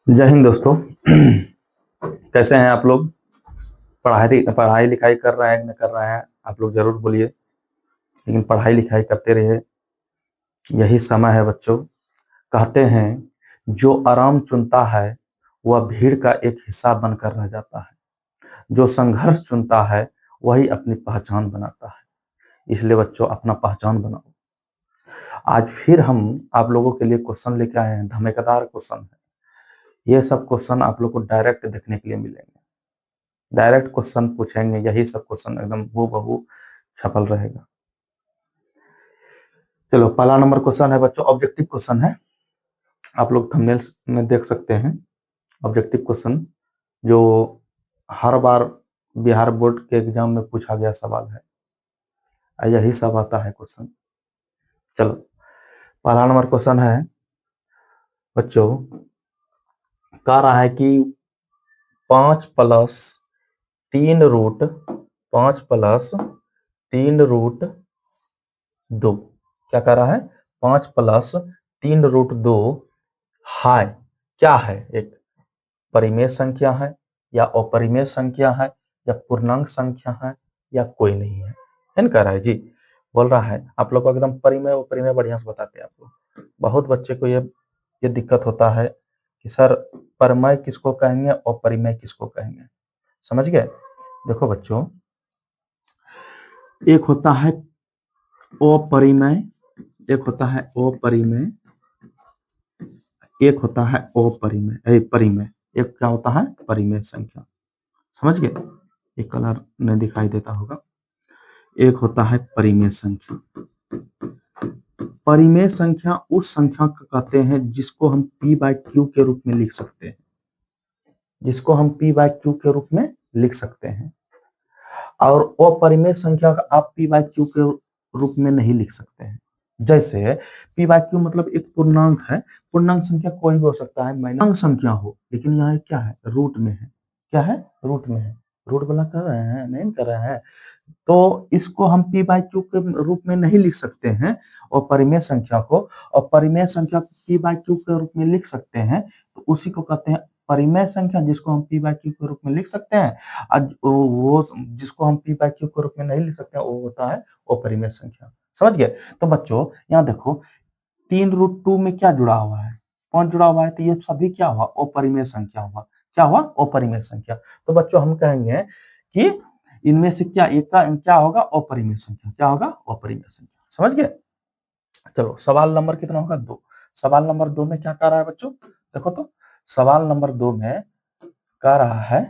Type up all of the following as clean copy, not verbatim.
जय हिंद दोस्तों। कैसे हैं आप लोग? पढ़ाई पढ़ाई लिखाई कर रहे हैं, न कर रहे हैं? आप लोग जरूर बोलिए, लेकिन पढ़ाई लिखाई करते रहिए। यही समय है बच्चों। कहते हैं जो आराम चुनता है वह भीड़ का एक हिस्सा बनकर रह जाता है। जो संघर्ष चुनता है वही अपनी पहचान बनाता है। इसलिए बच्चों अपना पहचान बनाओ। आज फिर हम आप लोगों के लिए क्वेश्चन लेके आए हैं, धमाकेदार क्वेश्चन है। ये सब क्वेश्चन आप लोग को डायरेक्ट देखने के लिए मिलेंगे। डायरेक्ट क्वेश्चन पूछेंगे, यही सब क्वेश्चन एकदम हूबहू छपल रहेगा। चलो, पहला नंबर क्वेश्चन है बच्चों, ऑब्जेक्टिव क्वेश्चन है। आप लोग थंबनेल्स में देख सकते हैं ऑब्जेक्टिव क्वेश्चन, जो हर बार बिहार बोर्ड के एग्जाम में पूछा गया सवाल है। यही सब आता है क्वेश्चन। चलो, पहला नंबर क्वेश्चन है बच्चों, कह रहा है कि 5 + 3 रूट 5 + 3 रूट 2, क्या कह रहा है? 5 + 3 रूट 2 हाय क्या है? एक परिमेय संख्या है, या अपरिमेय संख्या है, या पूर्णांक संख्या है, या कोई नहीं है? कह रहा है जी, बोल रहा है आप लोग को एकदम परिमेय अपरिमेय बढ़िया से बताते हैं आपको। बहुत बच्चे को ये दिक्कत होता है कि सर परमय किसको कहेंगे और परिमेय किसको कहेंगे। समझ गए? देखो बच्चों, एक होता है अपरिमेय, एक होता है अपरिमेय, एक होता है अपरिमेय परिमेय, एक क्या होता है? परिमेय संख्या। समझ गए? एक कलर में दिखाई देता होगा। एक होता है परिमेय संख्या। परिमेय संख्या उस संख्या को कहते हैं जिसको हम p/q के रूप में लिख सकते हैं, जिसको हम p/q के रूप में लिख सकते हैं। और अपरिमेय संख्या का आप p/q के रूप में नहीं लिख सकते हैं। जैसे p/q मतलब एक पूर्णांक है। पूर्णांक संख्या कोई भी हो सकता है, पूर्णांक संख्या हो, लेकिन यहाँ क्या है? रूट में है। क्या है? रूट में है। रूट वाला कर रहे हैं, नहीं कर रहे हैं, तो इसको हम p/q के रूप में नहीं लिख सकते हैं। और परिमेय संख्या को, और परिमेय संख्या को p/q के रूप में लिख सकते हैं, तो उसी को कहते हैं परिमेय संख्या, जिसको हम p/q के रूप में लिख सकते हैं। आज वो जिसको हम p/q के रूप में नहीं लिख सकते हैं, वो होता है अपरिमेय संख्या। समझ गए? तो बच्चों यहाँ देखो, 3√2 में क्या जुड़ा हुआ है? 5 जुड़ा हुआ है, तो ये सभी क्या हुआ? अपरिमेय संख्या हुआ। क्या हुआ? अपरिमेय संख्या। तो बच्चों हम कहेंगे कि इनमें से क्या एक का क्या होगा? अपरिमेय संख्या। क्या होगा? अपरिमेय संख्या। समझ गए? चलो, सवाल नंबर कितना होगा? 2। सवाल नंबर 2 में क्या कह रहा है बच्चों? देखो तो, सवाल नंबर 2 में कह रहा है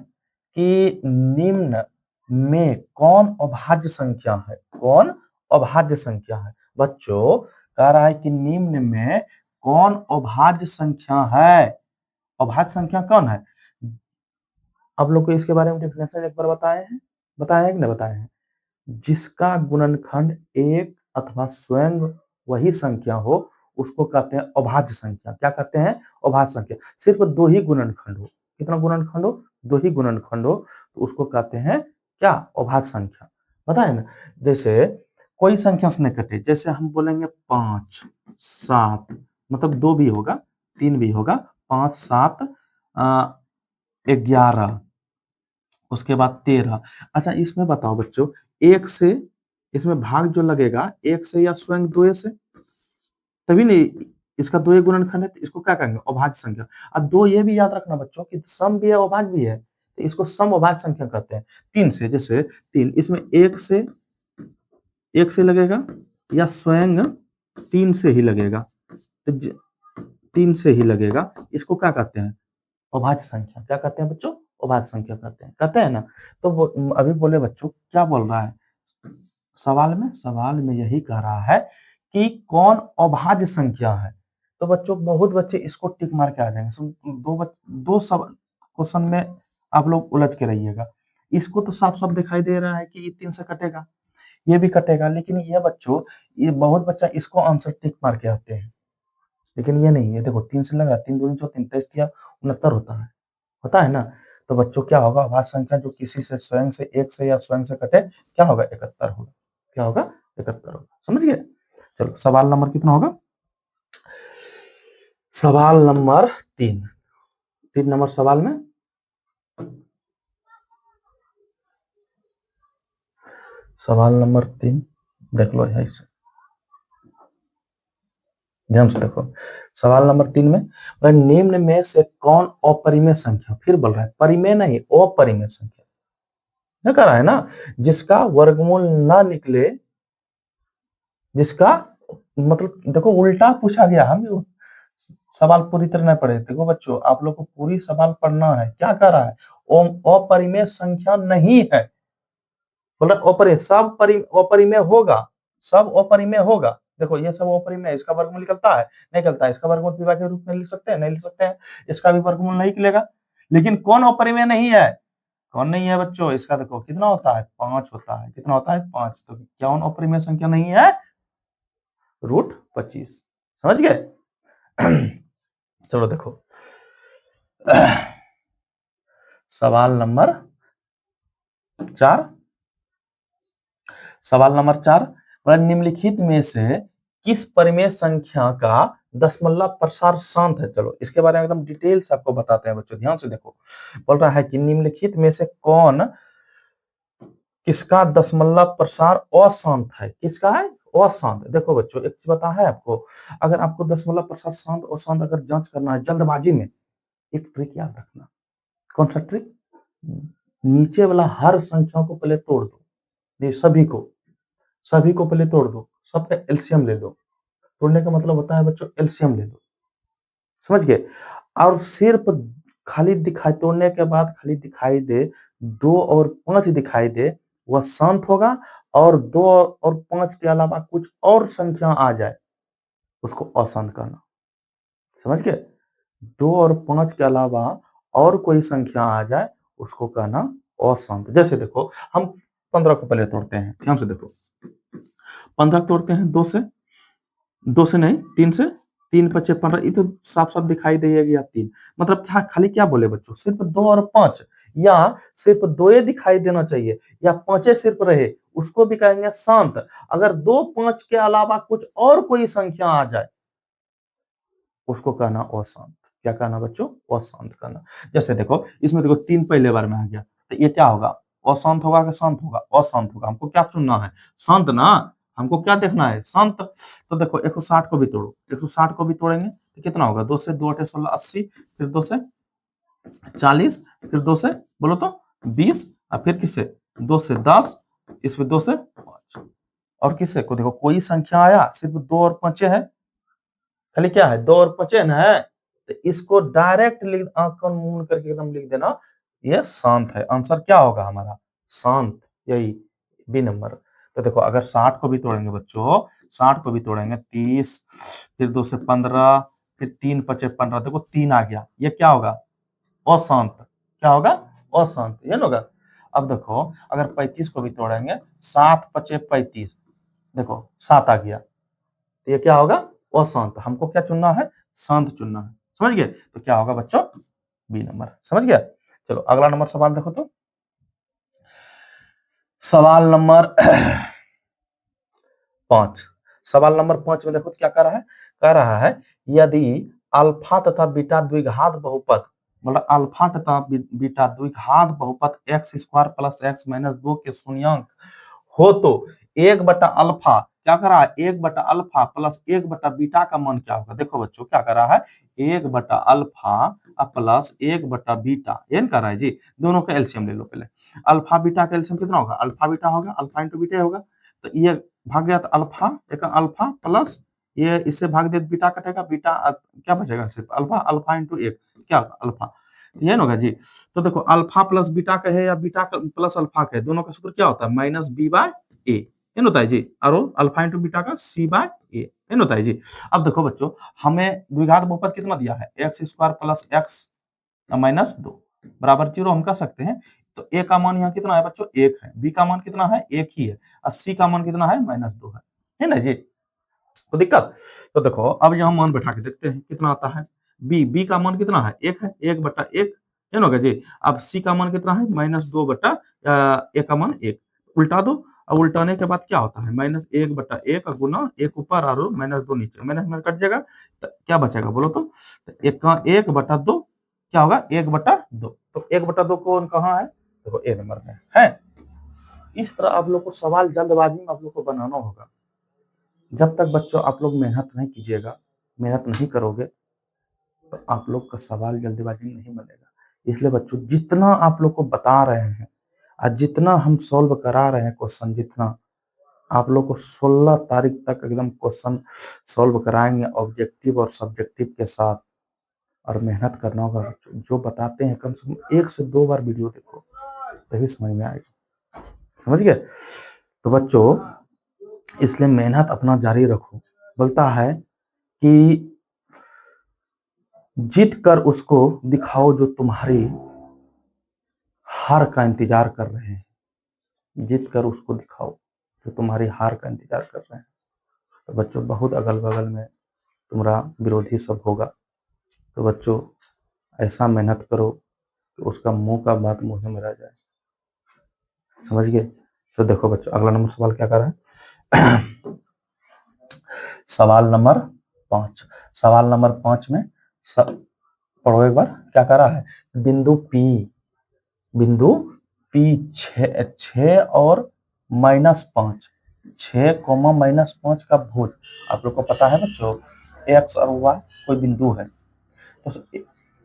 कि निम्न में कौन अभाज्य संख्या है? कौन अभाज्य संख्या है? बच्चों कह रहा है कि निम्न में कौन अभाज्य संख्या है? अभाज्य संख्या कौन है? आप लोग को इसके बारे में डेफिनेशन एक बार बताए हैं? बताए हैं कि नहीं बताए हैं? जिसका गुणनखंड एक अथवा स्वयं वही संख्या हो, उसको कहते हैं अभाज्य संख्या। क्या कहते हैं? अभाज्य संख्या। सिर्फ 2 ही गुणनखंड हो। कितना गुणनखंड हो? 2 ही गुणनखंड हो, तो उसको कहते हैं क्या? अभाज्य संख्या। पता है ना? जैसे कोई संख्या से नहीं कटे, जैसे हम बोलेंगे 5 7, मतलब 2 भी होगा, 3 भी होगा, 5 7 11, उसके बाद 13। अच्छा, इसमें बताओ बच्चों, एक से इसमें भाग जो लगेगा, एक से या स्वयं 2 से, तभी नहीं इसका 2 गुणनखंड है, तो इसको क्या कहेंगे? अभाज्य संख्या। अब 2 ये भी याद रखना बच्चों कि सम भी है, अभाज्य भी है, तो इसको सम अभाज्य संख्या कहते हैं। 3 से, जैसे 3, इसमें एक से लगेगा, या स्वयं 3 से ही लगेगा, तो 3 से ही लगेगा, इसको क्या कहते हैं? अभाज्य संख्या। क्या कहते हैं बच्चों? अभाज्य संख्या कहते हैं ना। तो वो अभी बोले बच्चों, क्या बोल रहा है सवाल में यही कह रहा है कि कौन अभाज्य संख्या है। तो बच्चों बहुत बच्चे इसको टिक मार के आ जाएंगे। दो सब क्वेश्चन में आप लोग उलझ के रहिएगा। इसको तो साफ साफ दिखाई दे रहा है कि ये 3 से कटेगा, ये भी कटेगा, लेकिन ये बच्चों, ये बहुत बच्चा इसको आंसर टिक मार के आते हैं, लेकिन ये नहीं है। देखो 3 से लगा, 3 दूनी 24, 23 या 69 होता है ना। तो बच्चों क्या होगा? अभाज्य संख्या जो किसी से स्वयं से, एक से या स्वयं से कटे, क्या होगा? 71 होगा। क्या होगा? 71 होगा। समझ गए? चलो, सवाल नंबर कितना होगा? सवाल नंबर 3। 3 नंबर सवाल में सवाल नंबर 3 देख लो यहीं से, ध्यान से देखो। सवाल नंबर 3 में निम्न में से कौन अपरिमेय संख्या, फिर बोल रहा है परिमेय नहीं अपरिमेय संख्या, क्या कह रहा है ना, जिसका वर्गमूल ना निकले, जिसका मतलब देखो उल्टा पूछा गया, हम सवाल पूरी तरह नहीं पढ़े। देखो बच्चों, आप लोग को पूरी सवाल पढ़ना है। क्या कह रहा है, अपरिमेय संख्या नहीं है, बोला अपरिमेय, सब अपरिमेय होगा, सब अपरिमेय होगा। देखो ये सब अपरिमेय है, इसका वर्गमूल निकलता है नहीं निकलता है, इसका वर्गमूल विभाज्य के रूप में लिख सकते हैं नहीं लिख सकते हैं, इसका भी वर्गमूल नहीं निकलेगा। लेकिन कौन अपरिमेय नहीं है, कौन नहीं है बच्चों, इसका देखो कितना होता है 5 होता है, कितना होता है 5, तो कौन अपरिमेय संख्या नहीं है, √25। समझ गए? चलो देखो सवाल नंबर 4, सवाल नंबर 4, निम्नलिखित में से किस परिमेय संख्या का दशमलव प्रसार शांत है। चलो इसके बारे में एकदम डिटेल से आपको बताते हैं बच्चों, ध्यान से देखो। बोल रहा है कि निम्नलिखित में से कौन, किसका दशमलव प्रसार अशांत है, किसका है अशांत। देखो बच्चों एक चीज बता है आपको, अगर आपको दशमलव प्रसार शांत अशांत अगर जांच करना है जल्दबाजी में, एक ट्रिक याद रखना। कौन सा ट्रिक, नीचे वाला हर संख्या को पहले तोड़ दो, ये सभी को पहले तोड़ दो, सबका एलसीएम ले लो। तोड़ने का मतलब होता है बच्चों एलसीएम ले लो, समझ गए। और सिर्फ खाली दिखाई, तोड़ने के बाद खाली दिखाई दे 2 और 5 दिखाई दे, वह शांत होगा। और 2 और 5 के अलावा कुछ और संख्या आ जाए, उसको अशांत करना, समझ गए। 2 और 5 के अलावा और कोई संख्या आ जाए, उसको कहना अशांत। जैसे देखो हम 15 को पहले तोड़ते हैं, ध्यान से देखो। 15 तोड़ते हैं 2 से नहीं 3 से, 3 5 15, ये तो साफ साफ दिखाई देगा 3। मतलब क्या, खाली क्या बोले बच्चों, सिर्फ 2 और 5, या सिर्फ 2 ही दिखाई देना चाहिए, या 5 सिर्फ रहे, उसको भी कहेंगे शांत। अगर 2 5 के अलावा कुछ और कोई संख्या आ जाए, उसको कहना अशांत। क्या कहना बच्चों, अशांत कहना। जैसे देखो इसमें देखो 3 पहले बार में आ गया, तो ये क्या होगा, अशांत होगा कि शांत होगा, अशांत होगा। हमको क्या चुनना है, शांत ना, हमको क्या देखना है, शांत। तो देखो 160 को भी तोड़ो, 160 को भी तोड़ेंगे तो कितना होगा, 2 से 2 8 16 80, फिर 2 से 40, फिर 2 से बोलो तो 20, और फिर किससे 2 से 10, इसमें 2 से 5, और किससे को देखो कोई संख्या आया, सिर्फ 2 और 5 है, खाली क्या है 2 और 5 न है, तो इसको डायरेक्ट लिख, आंखों मूंद करके एकदम लिख देना, ये शांत है। आंसर क्या होगा हमारा, शांत, यही बी नंबर। तो देखो अगर 60 को भी तोड़ेंगे बच्चों, 60 को भी तोड़ेंगे 30, फिर 2 से 15, फिर 3 5 15, देखो 3 आ गया, ये क्या होगा अशांत, क्या होगा अशांत, ये ना होगा। अब देखो अगर 35 को भी तोड़ेंगे, 7 5 35, देखो 7 आ गया, तो ये क्या होगा अशांत। हमको क्या चुनना है, शांत चुनना है, समझ गए। तो क्या होगा बच्चों, बी नंबर, समझ गया। चलो अगला नंबर सवाल देखो तो, सवाल नंबर 5, सवाल नंबर 5 में देखो क्या कह रहा है यदि अल्फा तथा बीटा द्विघात बहुपद, मतलब अल्फा तथा बीटा द्विघात बहुपद x square plus x minus 2 के शून्यंक हो, तो 1/अल्फा क्या कर रहा है, 1/अल्फा प्लस 1/बीटा का मान क्या होगा। देखो बच्चों क्या कर रहा है, 1/अल्फा प्लस 1/बीटा, ये कर रहा है जी। दोनों का एलसीएम ले लो पहले। अल्फा बीटा का एलसीएम कितना होगा, अल्फा बीटा होगा, अल्फा इंटू बीटा होगा, तो ये भाग गया, तो अल्फा एक अल्फा प्लस ये, इससे भाग दे बीटा कटेगा, बीटा क्या बचेगा, सिर्फ अल्फा, अल्फा इंटू 1 क्या होगा अल्फा, ये ना होगा जी। तो देखो अल्फा प्लस बीटा का है या बीटा प्लस अल्फा का है, दोनों का सूत्र क्या होता है, माइनस बी बाय ए, ये होता है जी। और अल्फा इंटू बीटा का सी बाय ए, ये होता है जी। अब देखो बच्चों हमें द्विघात बहुपद कितना दिया है, x square plus x minus 2 बराबर 0 हम कह सकते हैं। तो ए का मान यहाँ कितना है बच्चों, 1 है, बी का मान कितना है, 1 ही है, और सी का मान कितना है, -2 है ना जी। तो दिक्कत, तो देखो अब यहाँ मान बैठा के देखते हैं कितना आता है। बी का मान कितना है, 1 है, 1/1 है ना जी। अब सी का मान कितना है, -2 ए का मान 1, उल्टा दो। अब उल्टाने के बाद क्या होता है, -1/1 गुना 1 ऊपर और -2 नीचे, माइनस में कट जाएगा, तो क्या बचेगा बोलो तो 1 का 1/2 क्या होगा 1/2। तो 1/2 कौन कहाँ है, देखो ए नंबर में है। इस तरह आप लोग को सवाल जल्दबाजी में आप लोग को बनाना होगा। जब तक बच्चों आप लोग मेहनत नहीं कीजिएगा, मेहनत नहीं करोगे, तो आप लोग का सवाल जल्दबाजी में नहीं बनेगा। इसलिए बच्चों जितना आप लोग को बता रहे हैं और जितना हम सॉल्व करा रहे हैं क्वेश्चन, जितना आप लोग को 16 तारीख तक एकदम क्वेश्चन सॉल्व कराएंगे ऑब्जेक्टिव और सब्जेक्टिव के साथ। और मेहनत करना होगा बच्चों, जो बताते हैं कम से कम 1 से 2 बार वीडियो देखो, तभी समझ में आएगा। समझ गए। तो बच्चों इसलिए मेहनत अपना जारी रखो। बोलता है कि जीत कर उसको दिखाओ जो तुम्हारी हार का इंतजार कर रहे हैं। जीत कर उसको दिखाओ जो तुम्हारी हार का इंतजार कर रहे हैं। तो बच्चों बहुत अगल बगल में तुम्हारा विरोधी सब होगा। तो बच्चों ऐसा मेहनत करो कि उसका मुंह का बात मुंह में रह जाए। समझ गए। तो देखो बच्चों अगला नंबर सवाल क्या कर रहा है। सवाल नंबर 5। सवाल नंबर 5 में पढ़ो एक बार क्या कर रहा है। बिंदु P 6 और -5, 6, -5 का भुज। आप लोग को पता है बच्चों x और y कोई बिंदु है। तो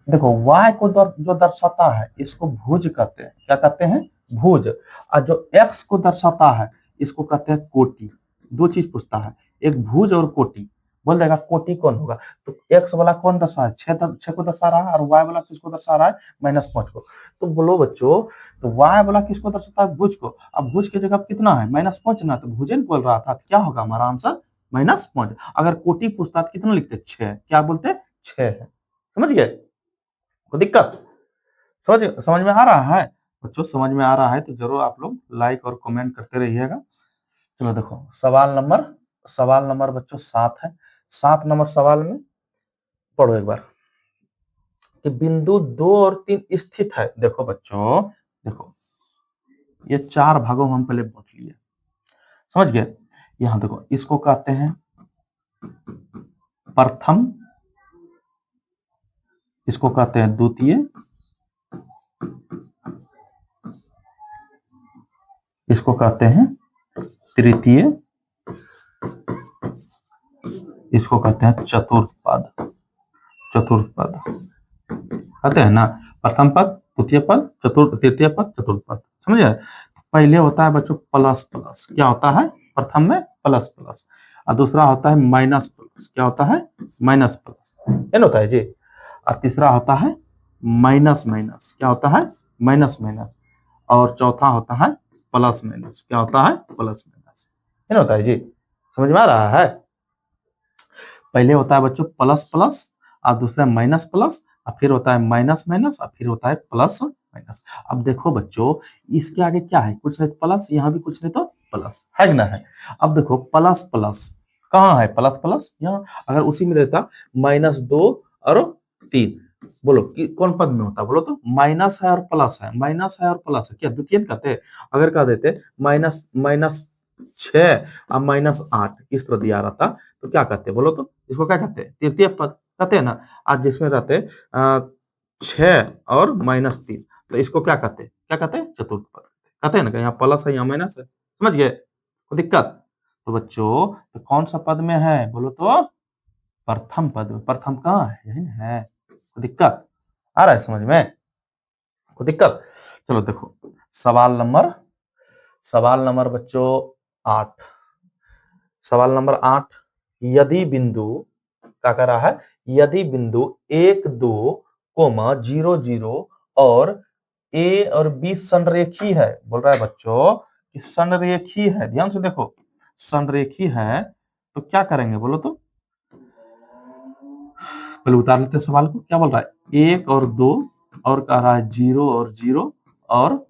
देखो y को जो दर्शाता है इसको भुज कहते हैं। क्या कहते हैं, भुज। और जो x को दर्शाता है इसको कहते हैं कोटि। दो चीज पूछता है, एक भुज और कोटि। बोल देगा कोटि कौन होगा। तो x वाला कौन दर्शा है, 6 को दर्शा रहा है, और y वाला किसको दर्शा रहा है, -5 को। तो बोलो बच्चों, तो y वाला किसको दर्शाता है, भुज को। अब भुज की जगह कितना है, -5 ना, तो भुजन बोल रहा था। क्या होगा हमारा आंसर, -5। अगर कोटि पूछता तो कितना लिखते, 6। क्या बोलते, 6 है। समझ गए, कोई दिक्कत, समझ में आ रहा है बच्चों। समझ में आ रहा है तो जरूर आप लोग लाइक और कमेंट करते रहिएगा। चलो देखो सवाल नंबर बच्चों 7 है। 7 नंबर सवाल में पढ़ो एक बार कि बिंदु 2 और 3 स्थित है। देखो बच्चों, देखो ये 4 भागों में हम पहले बांट लिए। समझ गए। यहां देखो इसको कहते हैं प्रथम, इसको कहते हैं द्वितीय, इसको कहते हैं तृतीय, इसको कहते हैं चतुर्थ पद। कहते हैं ना, प्रथम पद, द्वितीय पद, तृतीय पद, चतुर्थ पद। समझे। पहले होता है बच्चों प्लस प्लस। क्या होता है, प्रथम में प्लस प्लस, और दूसरा होता है माइनस प्लस। क्या होता है, माइनस प्लस, ये होता है जी। और तीसरा होता है माइनस माइनस। क्या होता है, माइनस माइनस। और चौथा होता है प्लस माइनस। क्या होता है, प्लस माइनस, ये होता है जी। समझ में आ रहा है। पहले होता है बच्चों प्लस प्लस, और दूसरा माइनस प्लस, और फिर होता है माइनस माइनस, और फिर होता है प्लस माइनस। अब देखो बच्चों इसके आगे क्या है, कुछ नहीं प्लस, यहाँ भी कुछ नहीं तो प्लस है ना है। अब देखो प्लस प्लस कहाँ है, प्लस प्लस यहाँ। अगर उसी में रहता -2 और 3, बोलो कि कौन पद में होता, बोलो तो माइनस है और प्लस है, माइनस है और प्लस है। क्या द्वितीय कहते, अगर कह देते -6 और -8 इस तरह दिया रहता तो क्या कहते, बोलो तो इसको क्या कहते, तृतीय पद कहते हैं ना। आज जिसमें रहते 6 और -3, तो इसको क्या कहते, चतुर्थ पद कहते हैं ना। यहाँ प्लस है, यहाँ माइनस है। समझ गए, कोई दिक्कत। तो बच्चों तो कौन सा पद में है, बोलो तो प्रथम पद में। प्रथम कहाँ है, यही है। कोई दिक्कत आ रहा है समझ में, कोई दिक्कत। चलो देखो सवाल नंबर बच्चों 8। सवाल नंबर 8, यदि बिंदु क्या कर रहा है, यदि बिंदु 1 2 0 0 और ए और बी संरेखी है। बोल रहा है बच्चों कि संरेखी है, ध्यान से देखो संरेखी है तो क्या करेंगे, बोलो तो पहले उतार लेते हैं सवाल को। क्या बोल रहा है, 1 और 2 और कह रहा है 0 और 0 और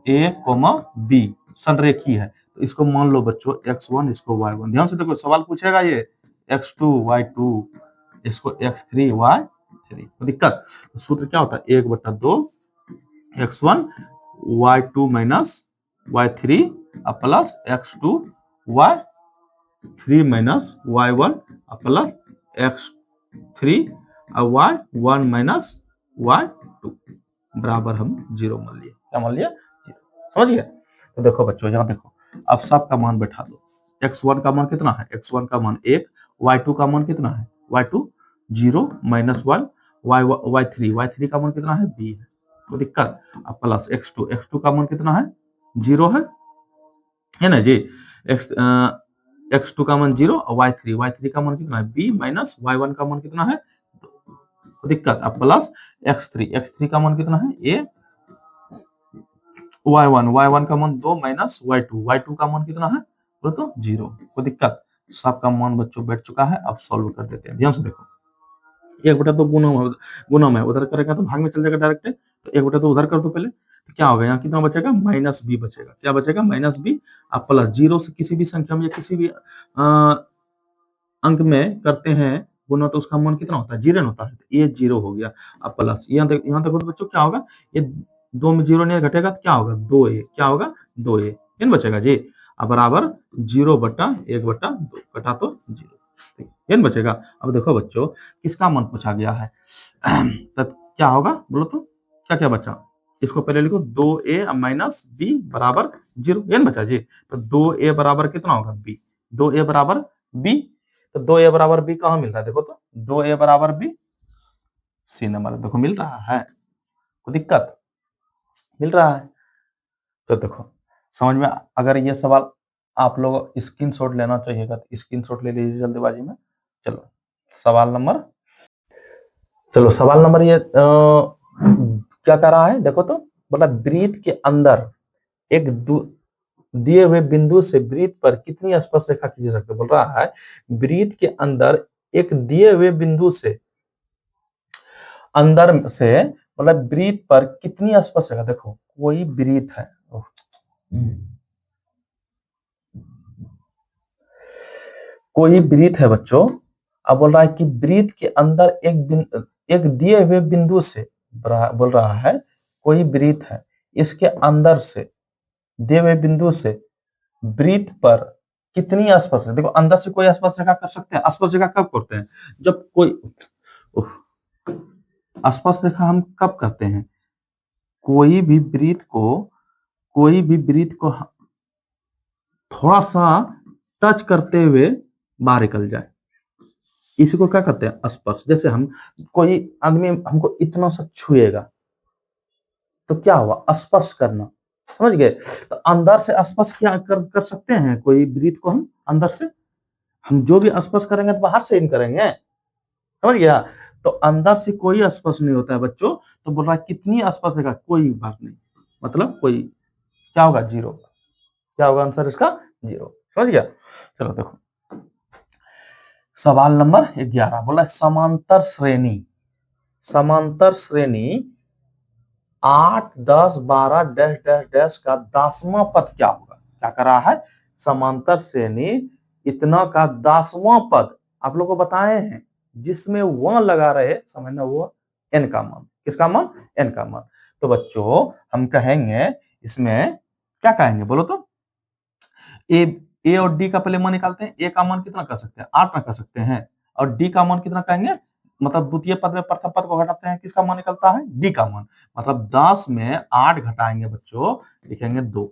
ए बी संरेखी है। तो इसको मान लो बच्चों x1, इसको y1। ध्यान से देखो सवाल पूछेगा ये x2 y2, इसको x3 y3। तो दिक्कत, तो सूत्र क्या होता है, 1/2 x1 y2 minus y3 plus x2 y3 minus y1 plus x3 y1 minus y2 बराबर हम 0 मान लिए। क्या मान लिया? 0। समझ गए? तो देखो बच्चों, यहाँ देखो, अब सब का मान बैठा दो। x1 का मान कितना है? x1 का मान 1, y2 का मान कितना है? y2 0 माइनस 1, y3 का मान कितना है? b है। कोई दिक्कत? अब प्लस x2 का मान कितना है? 0 है ना जी? x2 का मान 0 और y3 का मान कितना है? b माइनस y1 का मान कितना है? कोई दिक्कत? अब प्लस x3 का मान कितना है? a y1 का मान 2 माइनस y2 का मान कितना है? बोलो तो 0। कोई दिक्कत? सबका मान बच्चों बैठ चुका है। अब सॉल्व कर देते हैं, ध्यान से देखो। 1/2 गुना में उधर करेगा तो भाग में चल जाएगा डायरेक्ट। तो 1/2 उधर कर दो पहले, तो क्या होगा? यहाँ कितना बचेगा? माइनस बी बचेगा। क्या बचेगा? Minus B. अब प्लस 0 से किसी भी संख्या में या किसी भी अंक में करते हैं गुना, तो उसका मान कितना होता है? 0 होता है। ये 0 हो गया। अब प्लस यहाँ देखो तो बच्चों क्या होगा? ये 2 में 0 नहीं घटेगा तो क्या होगा? 2a। क्या होगा? 2a इन बचेगा जी। अब बराबर 0/1/2 कटा तो 0 इन बचेगा। अब देखो बच्चों, किसका मान पूछा गया है? तो क्या होगा बोलो तो? क्या क्या बचा? इसको पहले लिखो, 2a माइनस बी बराबर 0 इन बचा जी। तो 2a बराबर कितना होगा? b। 2a बराबर b। तो 2a बराबर b कहाँ मिल रहा है? देखो तो 2a बराबर b सी नंबर देखो मिल रहा है। कोई दिक्कत? मिल रहा है। तो देखो समझ में, अगर ये सवाल आप लोग स्क्रीनशॉट लेना चाहिएगा तो स्क्रीनशॉट ले लीजिए जल्दीबाजी में। चलो सवाल नंबर ये क्या कर रहा है? देखो तो, बोला वृत्त के अंदर एक दिए हुए बिंदु से वृत्त पर कितनी स्पर्श रेखा खींच सकते? बोल रहा है वृत्त के अंदर एक दिए हुए बिंदु से मतलब वृत्त पर कितनी स्पर्श रेखा? देखो कोई वृत्त है, कोई वृत्त है बच्चों। अब बोल रहा है कि वृत्त के अंदर एक दिए हुए बिंदु से बोल रहा है कोई वृत्त है, इसके अंदर से दिए हुए बिंदु से वृत्त पर कितनी स्पर्श रेखा? देखो अंदर से कोई स्पर्श रेखा कर सकते हैं। स्पर्श रेखा कब करते हैं? जब कोई स्पर्श रेखा हम कब करते हैं? कोई भी वृत्त को थोड़ा सा टच करते हुए बाहर निकल जाए, इसी को क्या कहते हैं? स्पर्श। जैसे हम कोई आदमी हमको इतना सा छुएगा तो क्या हुआ? स्पर्श करना। समझ गए? तो अंदर से स्पर्श क्या कर सकते हैं कोई वृत्त को? हम अंदर से हम जो भी स्पर्श करेंगे तो बाहर से इन करेंगे। समझ गया? तो अंदर से कोई स्पर्श नहीं होता है बच्चों। तो बोल रहा है कितनी स्पर्श रेखा? कोई बात नहीं, मतलब कोई। क्या होगा? 0। क्या होगा आंसर इसका? 0। समझ गया? चलो देखो सवाल नंबर 11 बोला समांतर श्रेणी 8 10 12 डैश डैश डैश का 10वां पद क्या होगा? क्या कर रहा है? समांतर श्रेणी इतना का 10वां पद आप लोग को बताए हैं, जिसमें वह लगा रहे, समझना, वो n का मान। किसका मान? n का मान। तो बच्चों हम कहेंगे इसमें, क्या कहेंगे बोलो तो? ए और डी का पहले मान निकालते हैं। ए का मान कितना कर सकते हैं? 8 ना कर सकते हैं। और डी का मान कितना कहेंगे? मतलब द्वितीय पद में प्रथम पद को घटाते हैं, किसका मान निकलता है? डी का मान। मतलब 10 में 8 घटाएंगे बच्चों, लिखेंगे 2।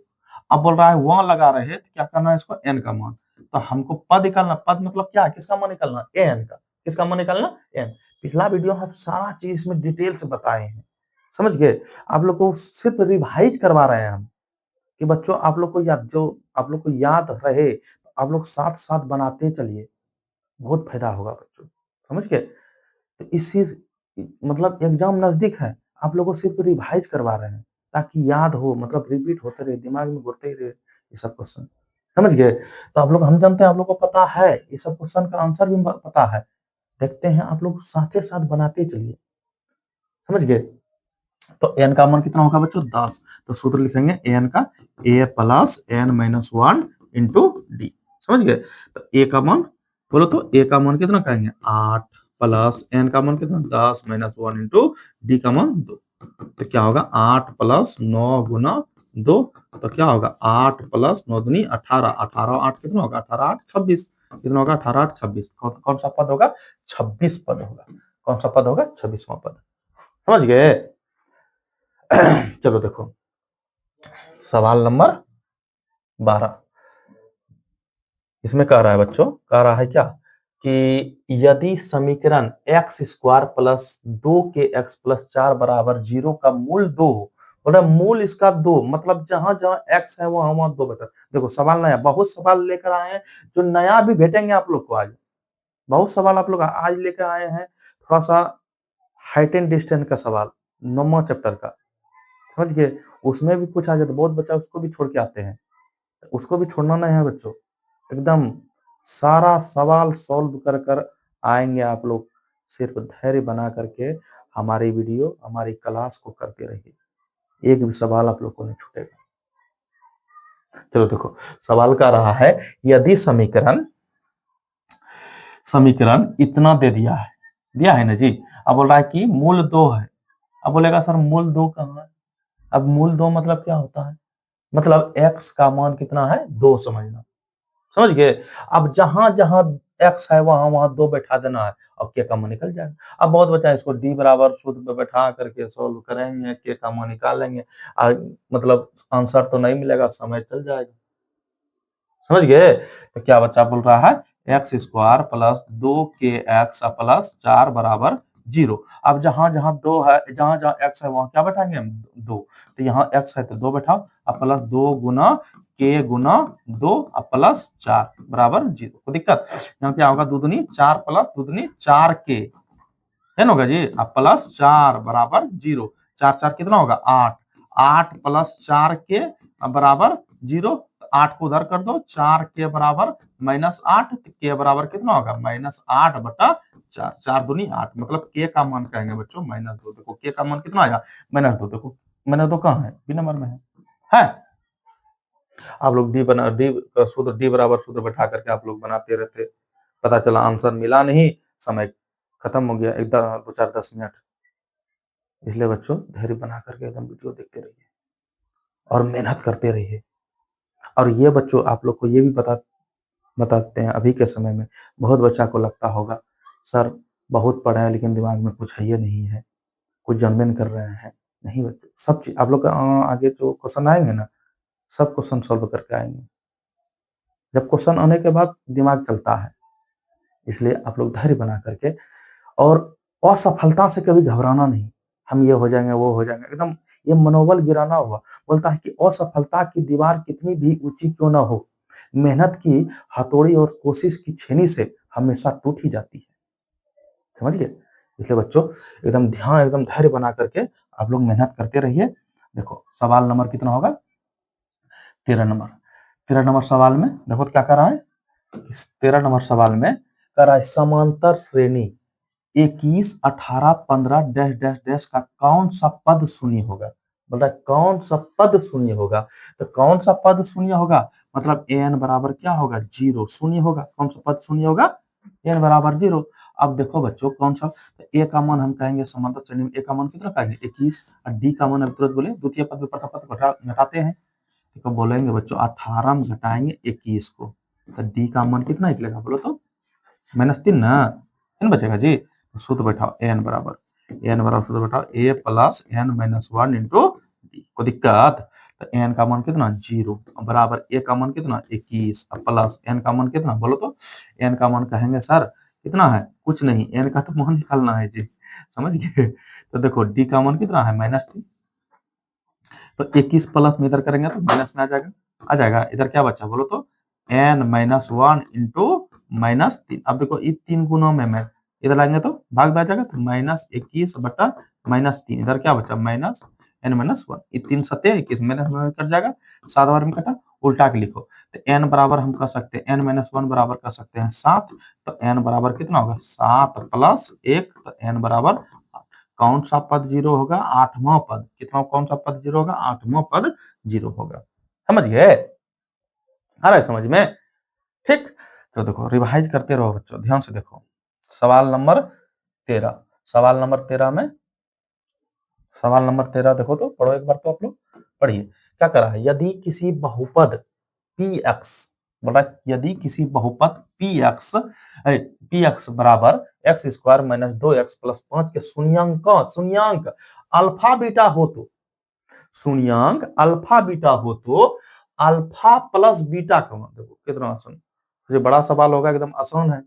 अब बोल रहा है वहां लगा रहे तो क्या करना है इसको? एन का मान। तो हमको पद निकालना। पद मतलब क्या? किसका मान निकालना? एन का। किसका मान निकालना? एन। पिछला वीडियो हम सारा चीज इसमें डिटेल से बताए हैं। समझ गए? आप लोग को सिर्फ रिवाइज करवा रहे हैं हम, कि बच्चों आप लोग को याद रहे, तो आप लोग साथ साथ बनाते चलिए, बहुत फायदा होगा बच्चों। समझ गए? तो इससे मतलब एग्जाम नजदीक है, आप लोगों को सिर्फ रिवाइज करवा रहे हैं ताकि याद हो, मतलब रिपीट होते रहे, दिमाग में घुरते ही रहे ये सब क्वेश्चन। समझ गए? तो आप लोग, हम जानते हैं आप लोग को पता है ये सब क्वेश्चन का आंसर भी पता है। देखते हैं आप लोग साथ ही साथ बनाते चलिए। समझ गए? तो एन का मान कितना होगा बच्चों? 10। तो सूत्र लिखेंगे एन का a plus n minus 1 into d. समझ गए? तो ए का मान बोलो तो, ए का मान कितना कहेंगे? 8 प्लस एन का मान कितना? 10 माइनस 1 इंटू डी का मान 2। तो क्या होगा? 8 प्लस 9 गुना 2। तो क्या होगा? 8 प्लस 9 दूनी 18। 18 8 कितना होगा? 18 8 26। कितना होगा? 18 8 26। कौन सा पद होगा? 26 पद होगा। कौन सा पद होगा? 26वां पद। समझ गए? चलो देखो, सवाल नंबर 12 इसमें कह रहा है बच्चों, कह रहा है क्या कि यदि समीकरण एक्स स्क्वायर प्लस 2 के एक्स प्लस 4 बराबर 0 का मूल 2 हो, बोला मूल इसका 2, मतलब जहां जहां एक्स है वहां वहां 2 बेटा। देखो सवाल नया, बहुत सवाल लेकर आए हैं जो नया भी भेटेंगे आप लोग को आज। बहुत सवाल आप लोग आज लेकर आए हैं, थोड़ा सा हाइट एंड डिस्टेंस का सवाल 9वां चैप्टर का, समझ गए? उसमें भी पूछा जाए तो बहुत बच्चा उसको भी छोड़ के आते हैं, उसको भी छोड़ना नहीं है बच्चों। एकदम सारा सवाल सॉल्व कर कर आएंगे आप लोग। सिर्फ धैर्य बना करके हमारी वीडियो, हमारी क्लास को करते रहिए, एक भी सवाल आप लोग को नहीं छूटेगा। चलो देखो, सवाल का रहा है यदि समीकरण समीकरण इतना दे दिया है ना जी। अब बोल रहा है कि मूल 2 है। अब बोलेगा सर मूल 2 कहाँ है? अब मूल 2 मतलब क्या होता है? मतलब x का मान कितना है? 2 समझना, समझ गए? अब जहां जहां x है वहां वहां 2 बैठा देना है, अब k का मान निकल जाएगा। अब बहुत बच्चा इसको d बराबर सूत्र पे बैठा करके सोल्व करेंगे, k का मान निकालेंगे, मतलब आंसर तो नहीं मिलेगा, समय चल जाएगा, समझ गए? तो क्या बच्चा बोल रहा है, एक्स स्क्वायर प्लस 2 के एक्स प्लस 4 बराबर 0। अब जहां जहां 2 है, जहां जहां x है वहां क्या बैठाएंगे हम? 2। तो यहाँ x है तो 2 बैठाओ, अब प्लस 2 गुना k गुना 2 अब प्लस 4 बराबर 0। कोई दिक्कत? यहाँ क्या होगा? 2 दूनी 4 प्लस 2 दूनी 4k है ना होगा जी। अब प्लस 4 बराबर 0, 4 4 कितना होगा? 8, 8 प्लस 4k बराबर 0। 8 को उधर कर दो, 4k बराबर -8, k बराबर कितना होगा? -8/4, 4 दूनी 8, मतलब k का मान कहेंगे बच्चों -2। देखो k का मान कितना आया? -2। देखो -2 कहाँ है? बी नंबर में है? आप लोग डी सूत्र, डी बराबर सूत्र बैठा करके आप लोग बनाते रहते, पता चला आंसर मिला नहीं, समय खत्म हो गया, एक 2-4-10 मिनट। इसलिए बच्चों धैर्य बना करके एकदम वीडियो देखते रहिए और मेहनत करते रहिए। और ये बच्चों आप लोग को ये भी बताते हैं, अभी के समय में बहुत बच्चा को लगता होगा सर बहुत पढ़ा है लेकिन दिमाग में कुछ है ये नहीं है, कुछ जनबेन कर रहे हैं। नहीं बच्चों, सब चीज आप लोग का आगे जो क्वेश्चन आएंगे ना, सब क्वेश्चन सॉल्व करके आएंगे। जब क्वेश्चन आने के बाद दिमाग चलता है, इसलिए आप लोग धैर्य बना करके, और असफलता से कभी घबराना नहीं, हम ये हो जाएंगे वो हो जाएंगे, एकदम ये मनोबल गिराना हुआ। बोलता है कि असफलता की दीवार कितनी भी ऊंची क्यों ना हो, मेहनत की हथौड़ी और कोशिश की छेनी से हमेशा टूट ही जाती है, समझ गए? इसलिए बच्चों एकदम ध्यान, एकदम धैर्य बना करके आप लोग मेहनत करते रहिए। देखो सवाल नंबर कितना होगा? 13 नंबर। 13 नंबर सवाल में देखो क्या कर रहा है, 13 नंबर सवाल में कह रहा है समांतर श्रेणी 21, 18, 15 डैश डैश डैश का कौन सा पद शून्य होगा? बोल रहा है कौन सा पद शून्य होगा? तो कौन सा पद शून्य होगा? मतलब एन बराबर क्या होगा? 0 शून्य होगा। कौन सा पद शून्य होगा? एन बराबर 0। अब देखो बच्चों कौन सा, तो ए का मान हम कहेंगे समांतर श्रेणी में ए का मान कितना कहेंगे? 21, और डी का मान अब तुरंत बोले द्वितीय पद में प्रथम पद घटाते हैं, तो बोलेंगे बच्चों 18 में घटाएंगे 21 को, तो डी का मान कितना निकलेगा बोलो तो? -3 ना, एन बचेगा जी। तो सूत्र बैठाओ एन बराबर सूत्र बैठाओ ए प्लस एन -1 इंटू डी। को दिक्कत? तो एन का मान कितना? 0 बराबर ए का मान कितना? 21 प्लस एन का मान कितना बोलो तो? एन का मान कहेंगे सर कितना है? कुछ नहीं, एन का तो मान निकालना है जी, समझ गए? तो देखो डी का मान कितना है? -3। तो 21 प्लस में इधर करेंगे तो माइनस में आ जाएगा। इधर क्या बचा बोलो तो? n-1 into -3। अब देखो ये 3 गुना में मैं इधर लाएंगे तो भाग में आ जाएगा, तो -21/-3। इधर क्या बचा? -n-1। ये 3 सत्ते 21 में कट जाएगा, 7 बार में कटा, उल्टा के लिखो। तो n बराबर हम कर सकते हैं n-1 बराबर कर सकते हैं 7। तो n बराबर कितना होगा? 7 प्लस 1, तो n बराबर कौन सा पद 0 होगा? 8वां पद। कितना? कौन सा पद 0 होगा? 8वां पद 0 होगा। समझ गए? आ रहा है समझ में? ठीक। तो देखो रिवाइज करते रहो बच्चों, ध्यान से देखो। सवाल नंबर 13, सवाल नंबर 13 में, सवाल नंबर 13 देखो तो पढ़ो एक बार तो आप लोग पढ़िए। क्या करा है? यदि किसी बहुपद px बोला यदि किसी बहुपद पी एक्स बराबर x square minus 2x plus 5 के शून्यांक अल्फा बीटा हो तो शून्यांक अल्फा बीटा हो तो अल्फा प्लस बीटा का मान देखो कितना आसान, ये बड़ा सवाल होगा, एकदम आसान है।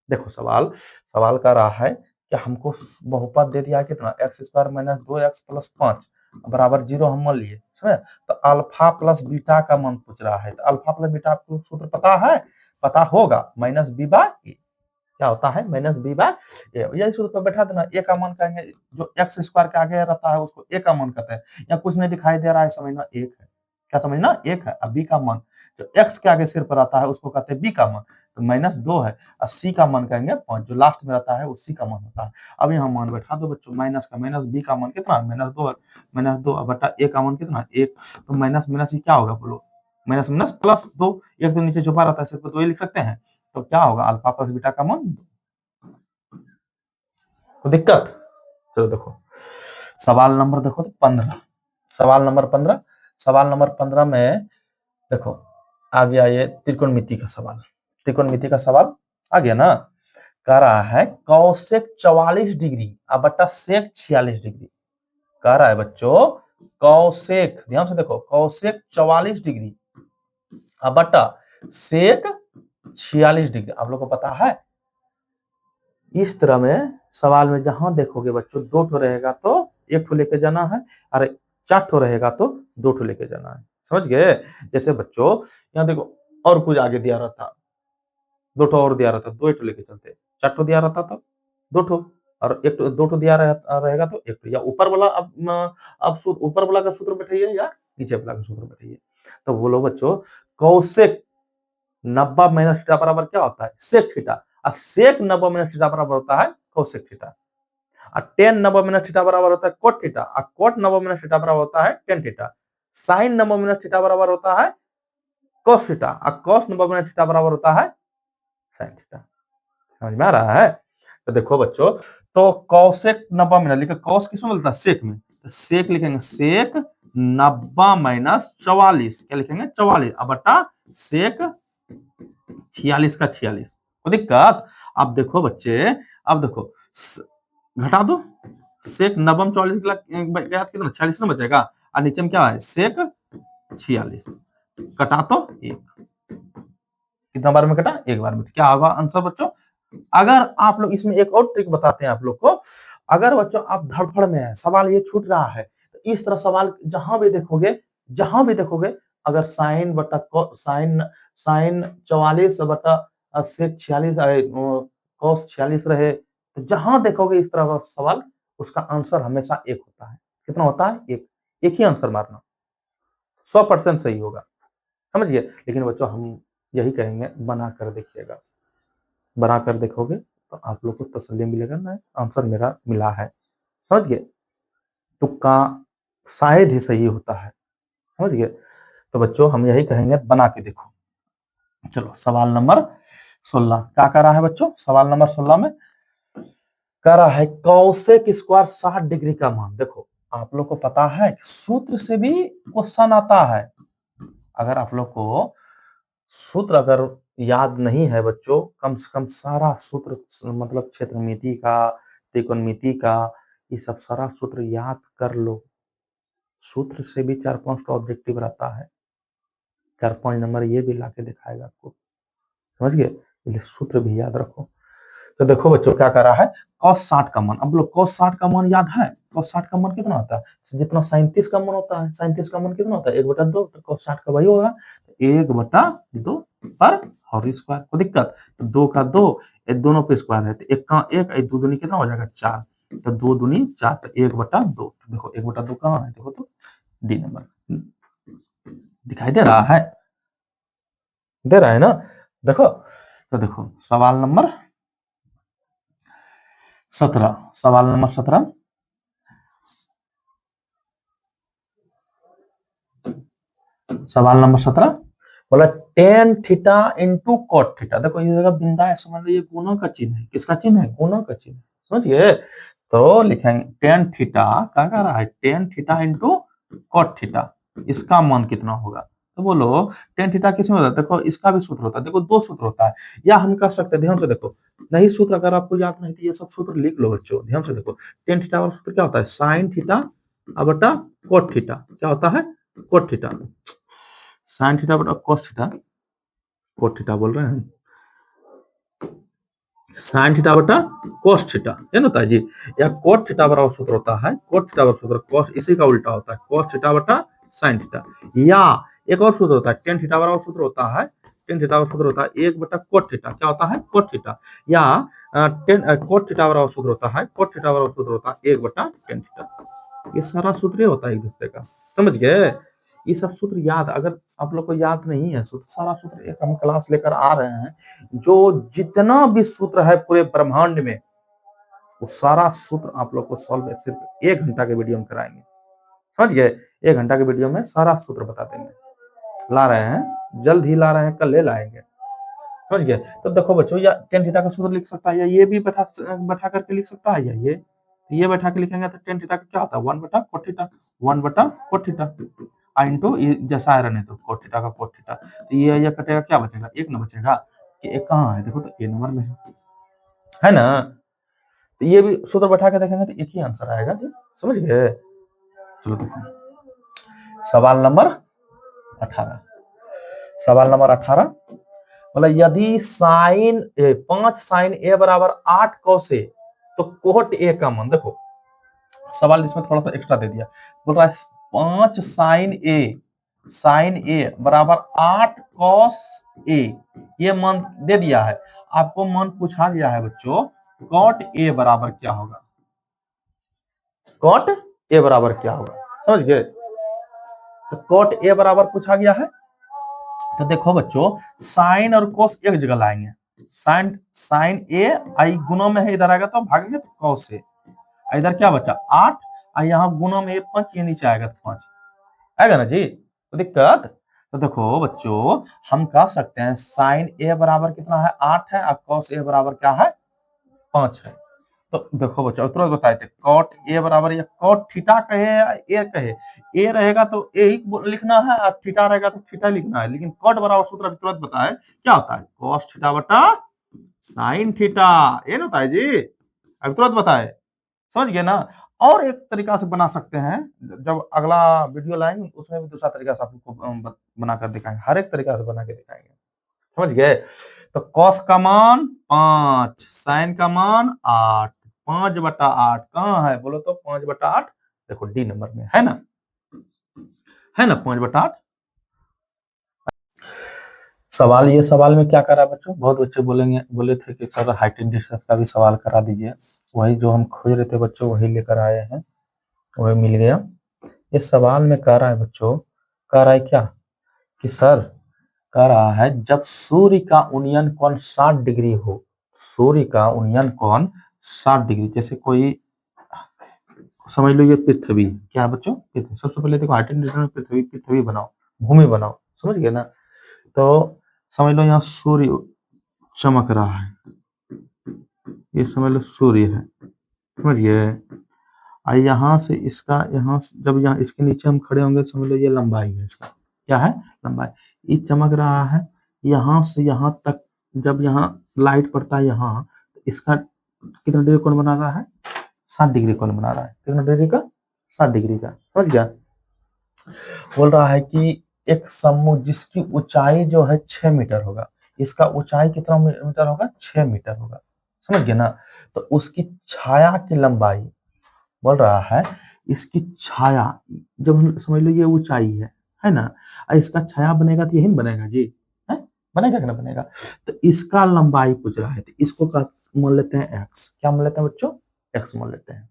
देखो सवाल सवाल कर रहा है कि हमको बहुपद दे दिया कितना x square minus 2x plus 5 बराबर 0 हम मान लिए, समझे? तो अल्फा प्लस बीटा का मान पूछ रहा है, तो अल्फा प्लस बीटा आपको सूत्र पता है, पता होगा माइनस बी बाय ए। क्या होता है माइनस बी बाय ए, यही सूत्र पर बैठा देना, ए का मान कहेंगे जो एक्स स्क्वायर के आगे रहता है उसको ए का मान कहते हैं, या कुछ नहीं दिखाई दे रहा है समझना एक है, क्या समझना एक है, अब बी का मान जो एक्स के आगे सिर पर आता है उसको कहते हैं बी का मान, तो माइनस 2 है और सी का मान कहेंगे 5, जो लास्ट में रहता है उसी का मान होता है। अब यहाँ मान बैठा दो बच्चों, माइनस का माइनस बी का मान कितना माइनस 2 है, माइनस 2 बटा ए का मान कितना 1, तो माइनस माइनस ये क्या होगा बोलो, माइनस माइनस प्लस 2, एक तो नीचे छुपा रहता है सिर्फ, तो ये लिख सकते हैं, तो क्या होगा अल्फा प्लस बीटा का मान 2। तो दिक्कत, चलो देखो सवाल नंबर देखो तो 15, सवाल नंबर 15, सवाल नंबर 15 में देखो आ गया ये त्रिकोणमिति का सवाल, त्रिकोणमिति का सवाल आ गया ना, कह रहा है कौसेक 44 डिग्री अब बटा सेक 46 डिग्री, कह रहा है बच्चों कौसेक, ध्यान से देखो कौसेक 44 डिग्री अब बटा सेक 46 डिग्री, आप लोग को पता है इस तरह में सवाल में जहां देखोगे बच्चों 2 ठो रहेगा तो 1 ठो लेके जाना है, और 4 ठो रहेगा तो 2 ठो लेके जाना है, समझ गए? जैसे बच्चों यहाँ देखो और कुछ आगे दिया रहता, 2 ठो और दिया रहता, 2 ठो लेके चलते, 4 ठो दिया रहता तो 2 ठो, और 1 2 ठो दिया रहेगा तो 1 ठो, या ऊपर वाला अब ऊपर वाला का सूत्र बैठाइए या नीचे वाला का सूत्र बैठाइए, तो बोलो बच्चों कौशिक 90 माइनस थीटा बराबर क्या होता है सेक थीटा, और सेक 90 माइनस थीटा बराबर होता है कोसेक थीटा, और टेन 90 माइनस थीटा बराबर होता है कोट थीटा, और कोट 90 माइनस थीटा बराबर होता है tan theta, sine 90 minus theta बराबर होता है कोस थीटा, और कोस 90 माइनस थीटा बराबर होता है साइन थीटा। समझ में आ रहा है? तो देखो बच्चों तो कौसेक 90 माइनस लिखा, कौस किसमें मिलता है सेक में, तो सेक लिखेंगे सेक 90 माइनस 44, क्या लिखेंगे 44 अब बटा सेक 46 का 46, कोई दिक्कत? अब देखो बच्चे, अब देखो घटा दो, सेक 90 44 कितना 46 ना बचेगा, और नीचे में क्या है सेक 46, कटा तो एक, कितना बार में कटा एक बार में, क्या होगा आंसर बच्चों? अगर आप लोग इसमें एक और ट्रिक बताते हैं आप लोग को, अगर बच्चों आप धड़फड़ में है सवाल ये छूट रहा है, तो इस तरह सवाल जहां भी देखोगे अगर साइन बटा साइन साइन 44 बटा सेक 46 कॉस 46 रहे, तो जहां देखोगे इस तरह का सवाल उसका आंसर हमेशा एक होता है, कितना होता है एक, एक ही आंसर मारना 100% सही होगा, समझिए? लेकिन बच्चों हम यही कहेंगे बना कर देखिएगा, बना कर देखोगे तो आप लोग को तसल्ली मिलेगा ना आंसर मेरा मिला है, समझ गए? तुक्का शायद ही सही होता है, समझ गए? तो बच्चों हम यही कहेंगे बना के देखो। चलो सवाल नंबर 16 क्या कर रहा है बच्चों, सवाल नंबर 16 में कह रहा है कौसेक स्क्वायर 60 डिग्री का मान, देखो आप लोग को पता है सूत्र से भी क्वेश्चन आता है, अगर आप लोग को सूत्र अगर याद नहीं है बच्चों, कम से कम सारा सूत्र मतलब क्षेत्रमिति का त्रिकोणमिति का ये सब सारा सूत्र याद कर लो, सूत्र से भी 4-5 तो ऑब्जेक्टिव रहता है, 4-5 नंबर ये भी लाके दिखाएगा आपको, समझ गए? इसलिए सूत्र भी याद रखो। तो देखो बच्चों क्या कर रहा है cos 60 का मान, अब लोग cos 60 का मान याद है, cos 60 का मान कितना होता है जितना 37 का मान होता है, 37 का मान कितना होता है 1/2, तो cos 60 का वही होगा 1/2 पर हॉरी स्क्वायर, कोई दिक्कत? तो 2 का 2 दोनों पे स्क्वायर है, तो 1 का 1 2 दूनी कितना हो जाएगा 4, तो 2 दूनी 4, तो 1/2, देखो 1/2 कहाँ है देखो तो डी नंबर दिखाई दे रहा है, दे रहा है ना? देखो तो देखो सवाल नंबर 17, सवाल नंबर 17 सवाल नंबर 17 बोला tan theta into cot theta, देखो ये जगह बिंदा है समझ लो, ये गुणा का चिन्ह है, किसका चिन्ह है गुणा का चिन्ह, समझिए? तो लिखेंगे टेन थीटा क्या कह रहा है tan theta into cot theta, इसका मान कितना होगा, तो बोलो टेन थीटा किस में होता है? देखो इसका भी सूत्र होता है, देखो दो सूत्र होता है, या हम कर सकते हैं, ध्यान से देखो, नहीं सूत्र अगर आपको याद नहीं तो ये सब सूत्र लिख लो बच्चों, ध्यान से देखो, टेन थीटा वाला सूत्र क्या होता है? साइन थीटा बटा कोट थीटा, क्या होता है? कोट थीटा, साइन थीटा बटा कोस थीटा, कोट थीटा बोल रहे हैं, साइन थीटा बटा कोस थीटा, है ना जी, या कोट थीटा बराबर सूत्र होता है, कोट थीटा बराबर सूत्र कोस, इसी का उल्टा होता है, कोस थीटा बटा साइन थीटा, या एक और सूत्र होता है, टेन थीटा बराबर सूत्र होता है, टेन थीटा बराबर सूत्र होता है एक बटा कोट थीटा, क्या होता है? कोट थीटा, या टेन कोट थीटा बराबर सूत्र होता है, कोट थीटा बराबर सूत्र होता है एक बटा टेन थीटा, ये सारा सूत्र होता है एक दूसरे का, समझ गए? ये सब सूत्र याद, अगर आप लोग को याद नहीं है सूत्र, सारा सूत्र एक हम क्लास लेकर आ रहे हैं, जो जितना भी सूत्र है पूरे ब्रह्मांड में, वो सारा सूत्र आप लोग को सॉल्व सिर्फ 1 घंटा के वीडियो में कराएंगे, समझ गए? 1 घंटा के वीडियो में सारा सूत्र बता देंगे, ला रहे हैं, जल्द ही ला रहे हैं, कल ले लाएंगे, समझ गए? तो देखो बच्चों, या टेन थीटा का सूत्र लिख सकता है, या ये भी बैठा करके लिख सकता है, या ये बैठा के लिखेंगे तो टेन थीटा का क्या होता है? 1/cot theta, 1/cot theta into जैसा आयरन है तो कोट थीटा का कोट थीटा, तो ये कटेगा, क्या बचेगा? एक ना बचेगा, कि एक कहाँ है? देखो तो ए नंबर में है ना? तो ये भी सूत्र बैठा के देखेंगे तो एक ही आंसर आएगा जी, समझ गए? चलो देखो सवाल नंबर 18, सवाल नंबर 18, मतलब यदि साइन 5 साइन ए बराबर 8 cos ए, तो कोट ए का मान, देखो सवाल इसमें थोड़ा सा एक्स्ट्रा दे दिया, बोल रहा है 5 साइन ए बराबर 8 cos ए, ये मान दे दिया है, आपको मान पूछा गया है बच्चों cot ए बराबर क्या होगा, cot ए बराबर क्या होगा, समझ गए? तो cot ए बराबर पूछा गया है, तो देखो बच्चों साइन और कोस एक जगह लाएंगे, साइन ए आई गुना में है, इधर आएगा तो भागेंगे तो cos ए, इधर क्या बचा 8, और यहाँ गुना में 5, ये नीचे आएगा तो 5 आएगा ना जी, तो दिक्कत? तो देखो बच्चों हम कह सकते हैं साइन ए बराबर कितना है? 8 है, और cos ए बराबर क्या है? 5 है। तो देखो बच्चों तुरंत बताए थे cot ए बराबर, या cot थीटा कहे या ए कहे, ए रहेगा तो ए ही लिखना है, और थीटा रहेगा तो थीटा लिखना है, लेकिन cot बराबर सूत्र अभी तुरंत बताए क्या होता है? cos थीटा बटा साइन थीटा, ये ना होता है जी, अभी तुरंत बताए, समझ गए ना? और एक तरीका से बना सकते हैं, जब अगला वीडियो लाएंगे उसमें भी दूसरा तरीका से आपको बनाकर दिखाएंगे, हर एक तरीका से बना के दिखाएंगे, समझ गए? तो कॉस का मान 5, साइन का मान 8, 5/8 कहाँ है बोलो तो? 5/8 देखो डी नंबर में है ना, है ना 5/8। सवाल, ये सवाल में क्या करा बच्चों? बहुत बच्चे बोलेंगे, बोले थे कि सर हाइट एंड डिस्टेंस का भी सवाल करा दीजिए, वही जो हम खोज रहे थे बच्चों वही लेकर आए हैं, वही मिल गया। इस सवाल में कह रहा है बच्चों, कह रहा है क्या कि सर, कह रहा है जब सूर्य का उन्नयन कोण 60 डिग्री हो, सूर्य का उन्नयन कोण 60 डिग्री, जैसे कोई समझ लो ये पृथ्वी, क्या है बच्चों? पृथ्वी, सबसे पहले देखो हाइट एंड डिस्टेंस में पृथ्वी, पृथ्वी बनाओ, भूमि बनाओ, समझ गए ना? तो समझ लो यहाँ सूर्य चमक रहा है, ये समझ लो सूर्य है, समझिए? और यहाँ से इसका, यहाँ जब यहाँ इसके नीचे हम खड़े होंगे समझ लो ये लंबाई है, इसका क्या है? लंबाई, ये चमक रहा है यहाँ से यहाँ तक, जब यहाँ लाइट पड़ता है यहाँ, तो इसका कितना डिग्री कोण बना रहा है? 60 डिग्री कोण बना रहा है, कितना डिग्री का? 60 डिग्री का, समझ गया? बोल रहा है कि एक समूह जिसकी ऊंचाई जो है 6 मीटर होगा, इसका ऊंचाई कितना मीटर होगा? 6 मीटर होगा, समझ गए ना? तो उसकी छाया की लंबाई, बोल रहा है इसकी छाया, जब हम समझ लो ये ऊंचाई है ना, और इसका छाया बनेगा तो यही बनेगा जी, है? बनेगा कि ना बनेगा? तो इसका लंबाई पूछ रहा है, तो इसको मान लेते हैं एक्स, क्या मान लेते हैं बच्चों? एक्स मान लेते हैं।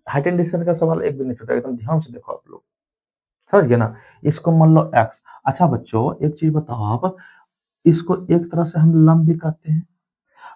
हाइट एंड डिस्टेंस का सवाल एक भी नहीं छूटा, एकदम ध्यान से देखो आप लोग, समझ गए ना? इसको मान लो एक्स। अच्छा बच्चों एक चीज बताओ आप, इसको एक तरह से हम लंब भी कहते हैं,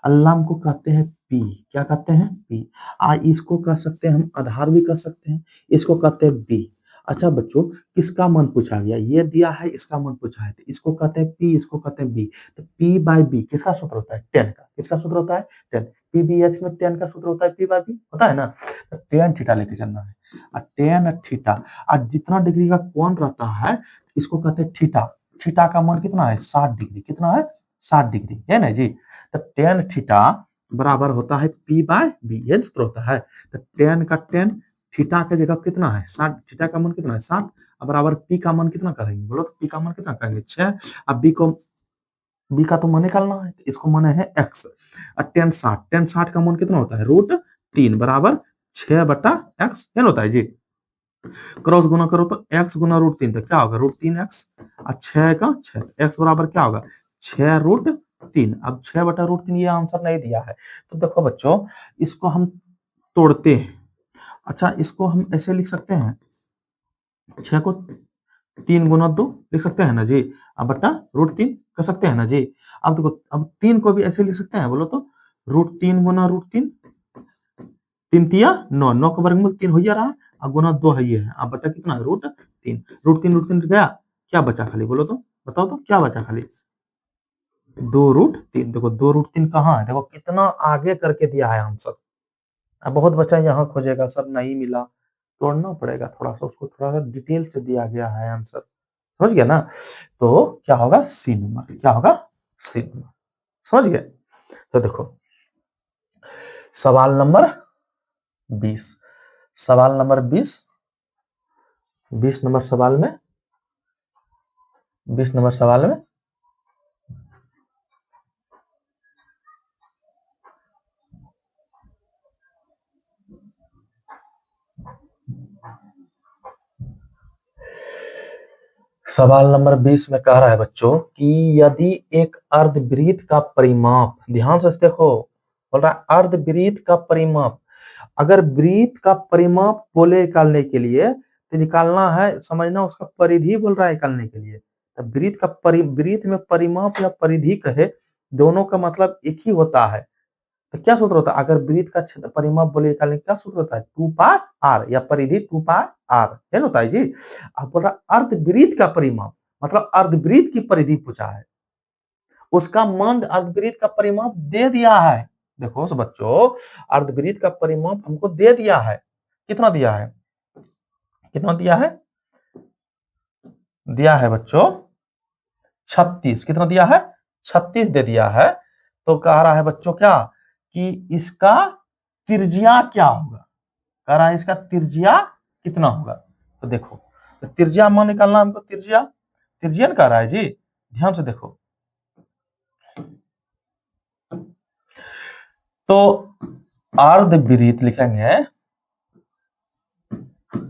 लंब को कहते हैं पी, क्या कहते हैं? पी। इसको कह सकते हैं हम आधार भी कह सकते हैं, इसको कहते हैं बी। अच्छा बच्चों किसका मान पूछा गया? ये दिया है, इसका मान पूछा है, तो इसको कहते हैं पी, इसको कहते हैं बी। तो पी बाई बी किसका सूत्र होता है? टेन का। किसका सूत्र होता है? टेन। पी बी एच में टेन का सूत्र होता है, पी बाई बी होता है ना, तो टेन थीटा लेके चलना है, और टेन थीटा, और जितना डिग्री का कोण रहता है इसको कहते हैं थीटा। थीटा का मान कितना है? 60 डिग्री। कितना है? 60 डिग्री, है ना जी। तो टेन थीटा बराबर होता है पी बाय बी, ये सूत्र होता है। तो टेन का टेन थीटा की जगह कितना है? 60। थीटा का मान कितना है? 60। अब बराबर पी का मान कितना करेंगे? बोलो तो पी का मान कितना करेंगे? 6। अब बी का तो मान निकालना है, इसको माने है एक्स। और टेन 60 का मान कितना होता है? √3 बराबर 6/x, है ना होता है जी। क्रॉस गुना करो तो x गुना √3, तो क्या होगा? √3x। और 6 का 6, x बराबर क्या होगा? 6√3। अब 6/√3 ये आंसर नहीं दिया है। तो देखो बच्चों, इसको हम तोड़ते हैं। अच्छा, इसको हम ऐसे लिख सकते हैं, 6 को 3 गुना 2 लिख सकते हैं ना जी। अब बट्टा √3 कर सकते हैं ना जी। अब देखो, अब 3 को भी ऐसे लिख सकते हैं, बोलो तो √3 गुना √3, 3 तिया 9, 9 का वर्गमूल 3 हो जा रहा है, और गुना 2 है ये है। अब बचा कितना? √3। √3 गया, क्या बचा खाली? बोलो तो, बताओ तो क्या बचा खाली? 2√3। देखो 2√3 कहाँ है? देखो कितना आगे करके दिया है आंसर। अब बहुत बच्चा यहाँ खोजेगा, सर नहीं मिला, तोड़ना पड़ेगा थोड़ा सा, उसको थोड़ा सा डिटेल से दिया गया है आंसर, समझ गया ना। तो क्या होगा? C number. क्या होगा? C number. समझ गए? तो देखो सवाल नंबर 20। सवाल नंबर 20। 20 नंबर सवाल में 20 नंबर सवाल में सवाल नंबर 20 में कह रहा है बच्चों कि यदि एक अर्धवृत्त का परिमाप, ध्यान से देखो, बोल रहा है अर्धवृत्त का परिमाप, अगर वृत्त का परिमाप बोले निकालने के लिए तो निकालना है, समझना उसका परिधि बोल रहा है निकालने के लिए। तो वृत्त में परिमाप या परिधि कहे, दोनों का मतलब एक ही होता है। तो क्या सूत्र होता है? अगर वृत्त का क्षेत्र परिमाप बोले निकालने क्या सूत्र होता है? 2πr, या परिधि 2πr, है ना होता है जी। अब बोल रहा अर्धवृत्त का परिमाप, मतलब अर्धवृत्त की परिधि पूछा है, उसका मान अर्धवृत्त का परिमाप दे दिया है। देखो बच्चों, अर्धवृत्त का परिमाप हमको दे दिया है। कितना दिया है? कितना दिया है? दिया है बच्चों 36। कितना दिया है? 36 दे दिया है। तो कह रहा है बच्चों क्या, कि इसका त्रिज्या क्या होगा? कह रहा है इसका त्रिज्या कितना होगा। तो देखो, तो त्रिज्या मान निकालना हमको, त्रिज्या, त्रिज्या कह रहा है जी। ध्यान से देखो, तो अर्धवृत्त लिखेंगे,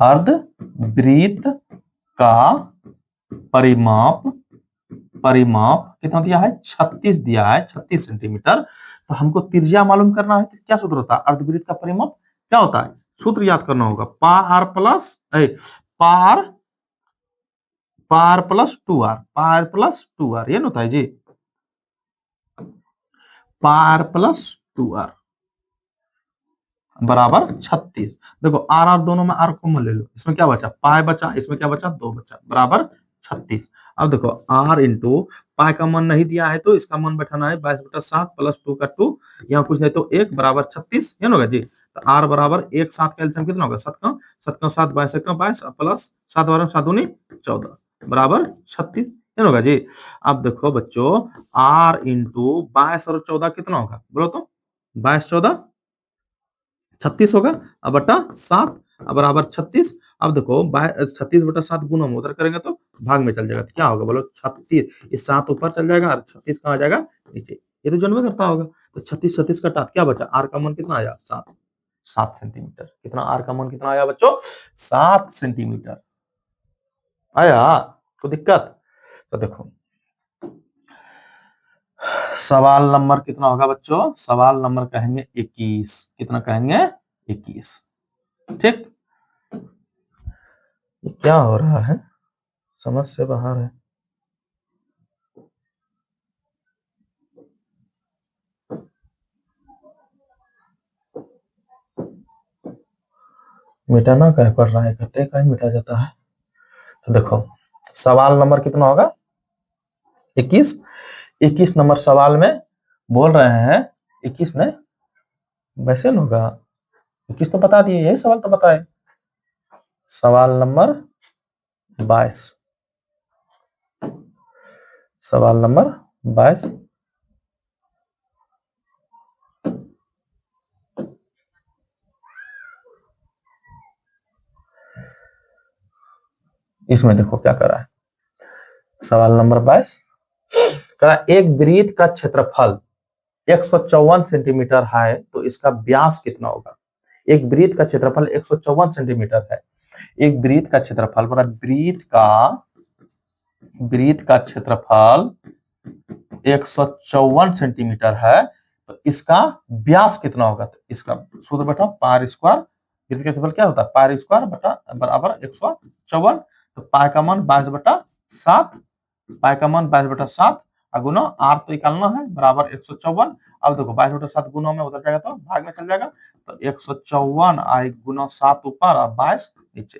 अर्धवृत्त का परिमाप, परिमाप कितना दिया है? 36 दिया है, 36 सेंटीमीटर। तो हमको त्रिज्या मालूम करना है, तो क्या सूत्र होता है? अर्धवृत्त का परिमाप क्या होता है? सूत्र याद करना होगा, पार प्लस पार, पार प्लस 2r, पार प्लस 2r, ये ना होता है जी, पार प्लस 2r बराबर 36। देखो आर आर दोनों में आर कॉमन ले लो, इसमें क्या बचा? पाई बचा, इसमें क्या बचा? 2 बचा, बराबर 36। अब देखो आर इंटू पाई का मान नहीं दिया है, तो इसका मान बैठाना है 22/7 प्लस 2 का 2, यहाँ कुछ नहीं तो 1 बराबर 36, ये होगा जी। तो आर बराबर 1 7 का एलसीएम कितना होगा? 7 का 7 का 7, 22 का 22 प्लस 7 बारह 7 दूनी 14 बराबर 36, ये होगा जी। अब देखो बच्चों, आर इंटू 22 और 14 कितना होगा? बोलो तो, 22 14 36 होगा, अब बटा 7 बराबर 36। अब देखो 36/7 गुना में उधर करेंगे तो भाग में चल जाएगा, तो क्या होगा? बोलो 36, ये 7 ऊपर चल जाएगा और 36 कहाँ जाएगा? नीचे। ये तो जन्म करता होगा। तो 36 36 का टाट क्या बचा? आर का मान कितना आया? 7, 7 सेंटीमीटर। कितना? आर का मान कितना आया बच्चों? 7 सेंटीमीटर आया। तो दिक्कत, तो देखो सवाल नंबर कितना होगा बच्चों? सवाल नंबर कहेंगे 21। कितना कहेंगे? 21। ठीक, क्या हो रहा है? समझ से बाहर है। मिटाना कह पड़ रहा है, इकट्ठे का ही मिटा जाता है। तो देखो सवाल नंबर कितना होगा? 21। 21 नंबर सवाल में बोल रहे हैं, 21 में वैसे न होगा, 21 तो बता दिए, यही सवाल तो बताए। सवाल नंबर 22, सवाल नंबर 22, इसमें देखो क्या कर रहा है। सवाल नंबर 22 कह रहा एक वृत्त का क्षेत्रफल 154 सेंटीमीटर है तो इसका व्यास कितना होगा। एक वृत्त का क्षेत्रफल 154 सेंटीमीटर है। एक वृत्त का क्षेत्रफल बोला वृत्त का क्षेत्रफल 154 सेंटीमीटर है तो इसका व्यास कितना होगा। तो इसका सूत्र बैठा पार स्क्वायर, वृत्त का क्षेत्रफल क्या होता है पार स्क्वायर बटा बराबर 154। तो पाई का मान 22/7, पाई का मान 22/7 गुना आर तो निकालना है बराबर 154। अब देखो 22/7 गुना में उधर जाएगा तो भाग में चल जाएगा तो 154 आई गुना 7 ऊपर और 22 नीचे,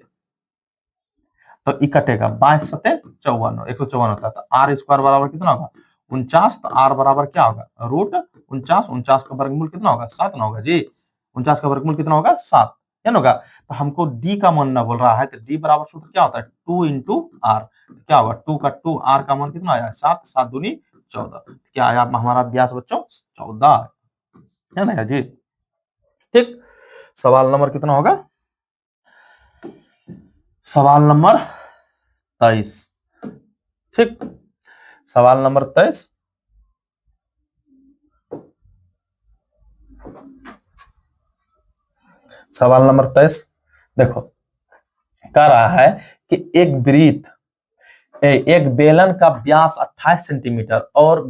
तो ई कटेगा 22×7 = 54, 154 होता है। तो आर स्क्वायर बराबर कितना होगा 49। तो आर बराबर क्या होगा √49। 49 का वर्गमूल कितना होगा 7 ना होगा जी। 49 का वर्गमूल कितना होगा 7 क्या होगा। तो हमको डी का मान ना बोल रहा है तो डी बराबर सूत्र क्या होता है 2 × आर। क्या होगा 2 का 2 आर का मान कितना आया 7, 7 दूनी 14। क्या आया हमारा व्यास बच्चों 14 है ना जी। ठीक, सवाल नंबर कितना होगा सवाल नंबर 23। ठीक, सवाल नंबर 23 सवाल नंबर 23 देखो कह रहा है कि एक बेलन का व्यास 28 सेंटीमीटर और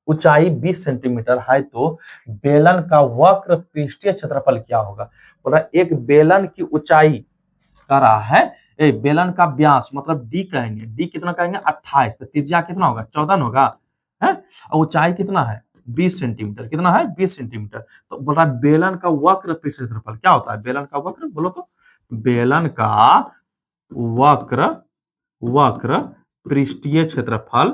ऊंचाई 20 सेंटीमीटर है तो बेलन का वक्र पृष्ठीय क्षेत्रफल क्या होगा। बोला एक बेलन की ऊंचाई कह रहा है बेलन का व्यास मतलब डी कहेंगे, डी कितना कहेंगे 28, तो त्रिज्या कितना होगा 14 होगा है और ऊंचाई कितना है 20 सेंटीमीटर, कितना है 20 सेंटीमीटर। तो बोल रहा है बेलन का वक्र पृष्ठीय क्षेत्रफल क्या होता है। बेलन का वक्र बोलो तो बेलन का वक्र पृष्ठीय क्षेत्रफल